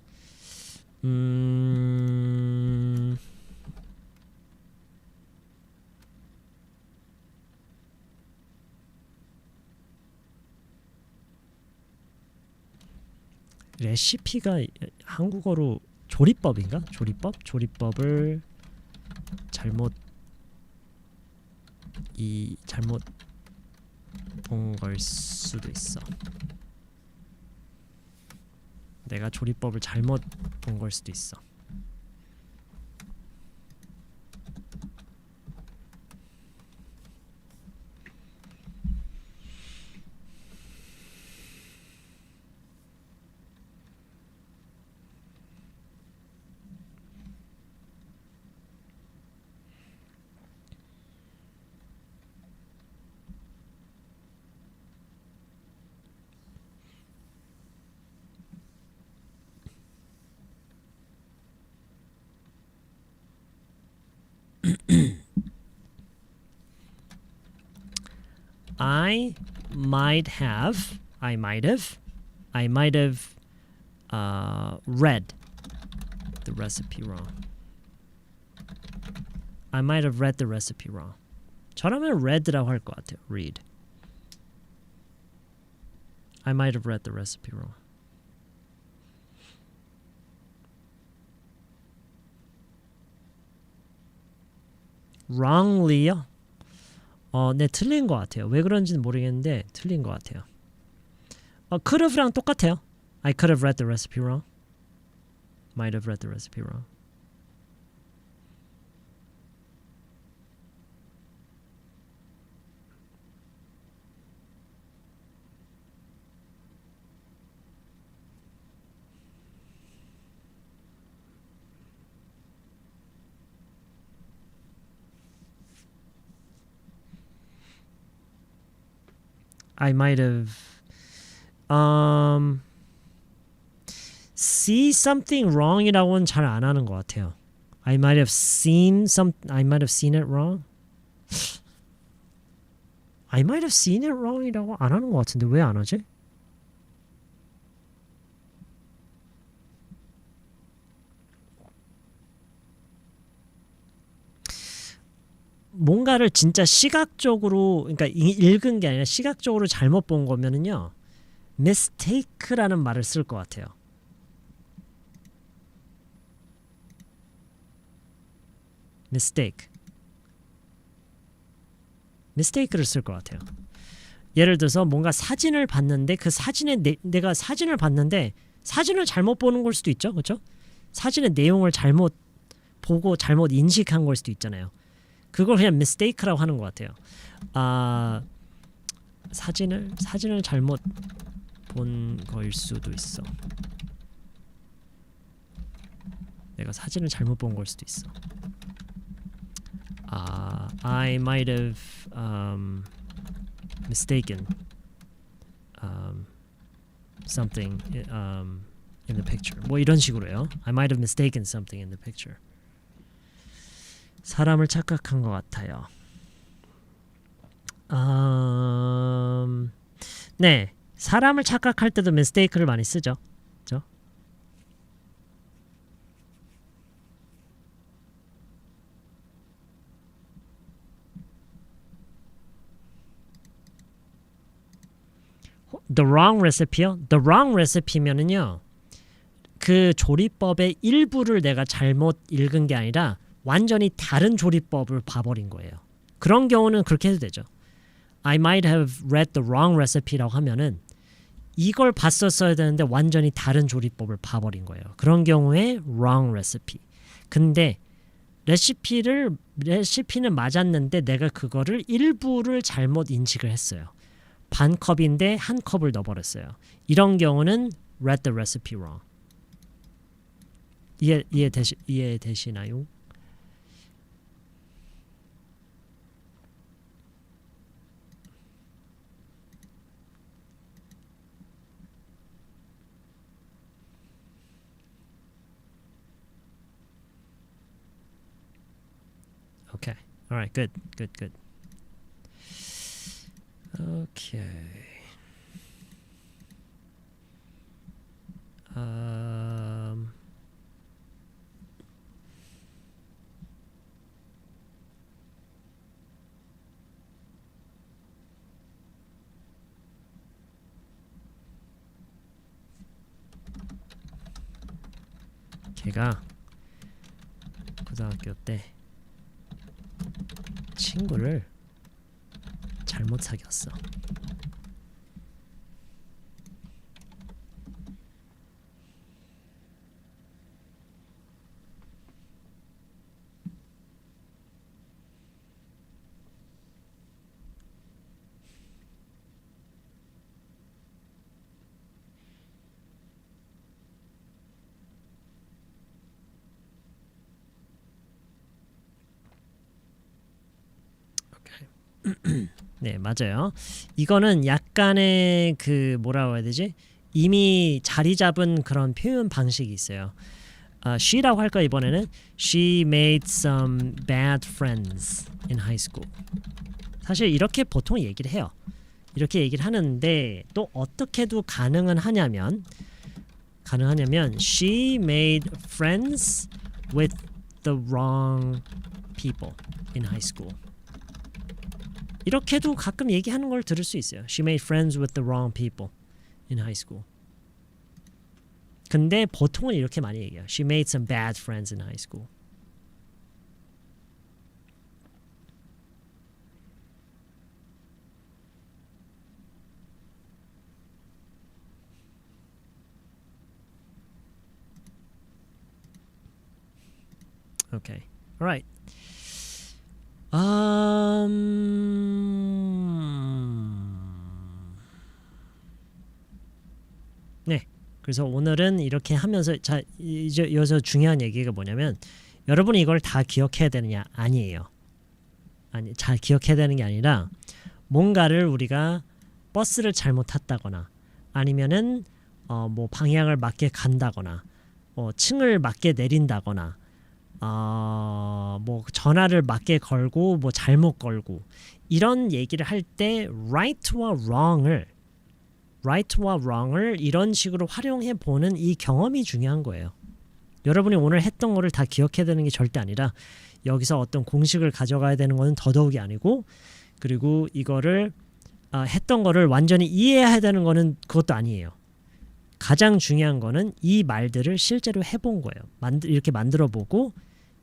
레시피가 한국어로 조리법인가? 조리법을 잘못 본 걸 수도 있어. 내가 조리법을 잘못 본 걸 수도 있어. I might have read the recipe wrong. I might have read the recipe wrong. 저라면 read라고 할 것 같아요. read. I might have read the recipe wrong. wrongly요? 네, 틀린 것 같아요. 왜 그런지는 모르겠는데 틀린 것 같아요. could have랑 똑같아요. I could have read the recipe wrong. Might have read the recipe wrong. I might have see something wrong이라고는 잘 안 하는 것 같아요. I might have seen it wrong. I might have seen it wrong이라고 안 하는 것 같은데 왜 안 하지? 뭔가를 진짜 시각적으로, 그러니까 읽은 게 아니라 시각적으로 잘못 본 거면은요, mistake라는 말을 쓸 것 같아요. mistake를 쓸 것 같아요. 예를 들어서 뭔가 사진을 봤는데 그 사진에 내가 사진을 봤는데 사진을 잘못 보는 걸 수도 있죠. 그렇죠? 사진의 내용을 잘못 보고 잘못 인식한 걸 수도 있잖아요. 그걸 그냥 mistake라고 하는 것 같아요. 사진을 잘못 본 거일 수도 있어. 내가 사진을 잘못 본 걸 수도 있어. I might have mistaken something in the picture. 뭐 이런 식으로요. I might have mistaken something in the picture. 사람을 착각한 것 같아요. 네, 사람을 착각할 때도 mistake를 많이 쓰죠. 그렇죠? The wrong recipe요? The wrong recipe면은요, 그 조리법의 일부를 내가 잘못 읽은 게 아니라 완전히 다른 조리법을 봐버린 거예요. 그런 경우는 그렇게 해도 되죠. I might have read the wrong recipe라고 하면은 이걸 봤었어야 되는데 완전히 다른 조리법을 봐버린 거예요. 그런 경우에 wrong recipe. 근데 레시피는 맞았는데 내가 그거를 일부를 잘못 인식을 했어요. 반 컵인데 한 컵을 넣어버렸어요. 이런 경우는 read the recipe wrong. 이해되시나요? Okay. All right. Good. Okay. 걔가 고등학교 때 친구를 잘못 사귀었어. 네, 맞아요. 이거는 약간의 그 뭐라고 해야 되지? 이미 자리 잡은 그런 표현 방식이 있어요. she라고 할까 이번에는? She made some bad friends in high school. 사실 이렇게 보통 얘기를 해요. 이렇게 얘기를 하는데 또 어떻게도 가능하냐면 she made friends with the wrong people in high school. 이렇게도 가끔 얘기하는 걸 들을 수 있어요. She made friends with the wrong people in high school. 근데 보통은 이렇게 많이 얘기해요. She made some bad friends in high school. Okay. All right. 네. 그래서 오늘은 이렇게 하면서 자 이제 여기서 중요한 얘기가 뭐냐면 여러분이 이걸 다 기억해야 되느냐 아니에요. 아니 잘 기억해야 되는 게 아니라 뭔가를 우리가 버스를 잘못 탔다거나 아니면은 뭐 방향을 맞게 간다거나 층을 맞게 내린다거나 뭐 전화를 맞게 걸고 뭐 잘못 걸고 이런 얘기를 할 때 right와 wrong을 이런 식으로 활용해 보는 이 경험이 중요한 거예요. 여러분이 오늘 했던 거를 다 기억해야 되는 게 절대 아니라 여기서 어떤 공식을 가져가야 되는 거는 더더욱이 아니고 그리고 이거를 했던 거를 완전히 이해해야 되는 거는 그것도 아니에요. 가장 중요한 거는 이 말들을 실제로 해본 거예요. 이렇게 만들어 보고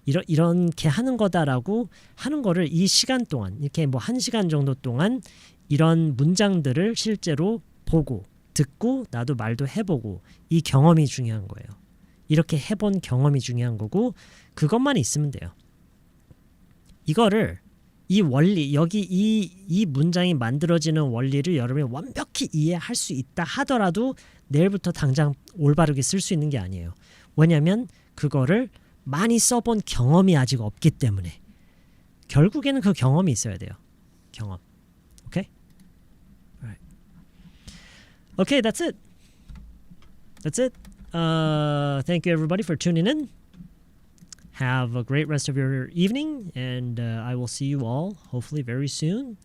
이렇게 하는 거다라고 하는 거를 이 시간 동안 이렇게 뭐 1시간 정도 동안 이런 문장들을 실제로 보고 듣고 나도 말도 해보고 이 경험이 중요한 거예요. 이렇게 해본 경험이 중요한 거고 그것만 있으면 돼요. 이거를 이 원리 여기 이 문장이 만들어지는 원리를 여러분이 완벽히 이해할 수 있다 하더라도 내일부터 당장 올바르게 쓸 수 있는 게 아니에요. 왜냐하면 그거를 많이 써본 경험이 아직 없기 때문에 결국에는 그 경험이 있어야 돼요. 경험. Okay? Alright. Okay, that's it. That's it. Thank you everybody for tuning in. Have a great rest of your evening, and I will see you all hopefully very soon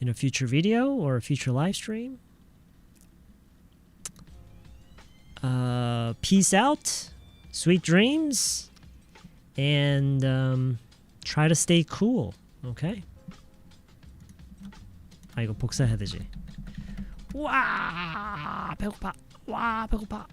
in a future video or a future live stream. Peace out, sweet dreams, and try to stay cool, okay? 아 이거 복사해야 되지. 와 배고파. 와 배고파.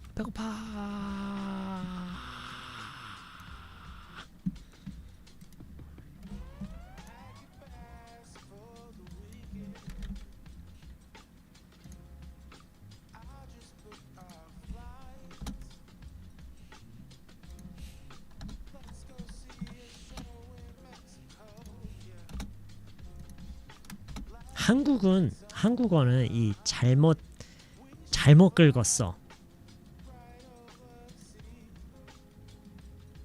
한국어는 이 잘못 긁었어.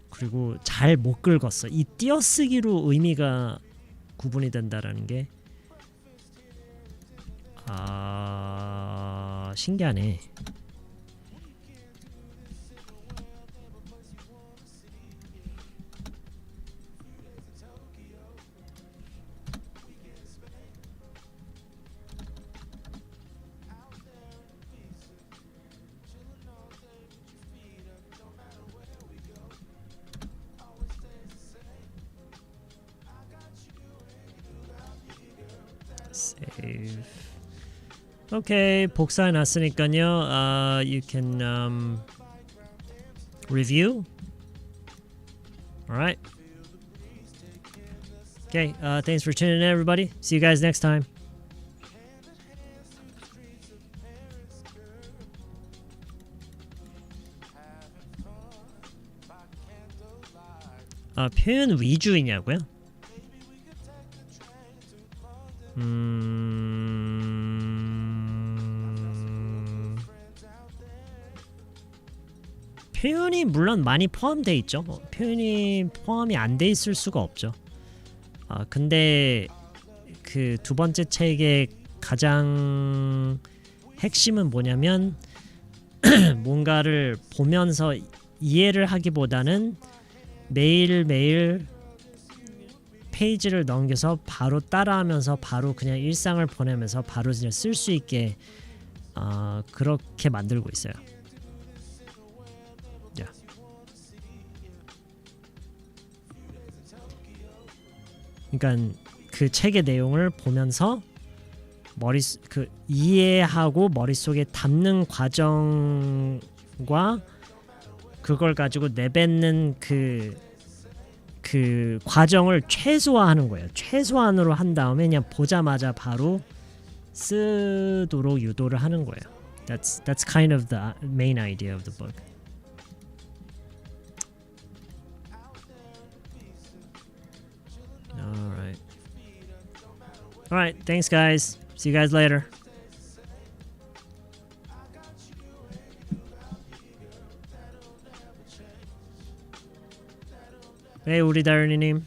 그리고 잘 못 긁었어. 이 띄어쓰기로 의미가 구분이 된다라는 게 신기하네. Save. Okay, 복사해 놨으니까요. You can review. All right. Okay. Thanks for tuning in, everybody. See you guys next time. 표현 위주이냐고요? 표현이 물론 많이 포함되어 있죠. 표현이 포함이 안 돼 있을 수가 없죠. 근데 그 두 번째 책의 가장 핵심은 뭐냐면 뭔가를 보면서 이해를 하기보다는 매일매일 페이지를 넘겨서 바로 따라하면서 바로 그냥 일상을 보내면서 바로 그냥 쓸 수 있게 그렇게 만들고 있어요. Yeah. 그러니까 그 책의 내용을 보면서 이해하고 머릿속에 담는 과정과 그걸 가지고 내뱉는 그 과정을 최소화하는 거예요. 최소한으로 한 다음에 그냥 보자마자 바로 쓰도록 유도를 하는 거예요. That's kind of the main idea of the book. All right. Thanks, guys. See you guys later. 네, 우리 다현이님.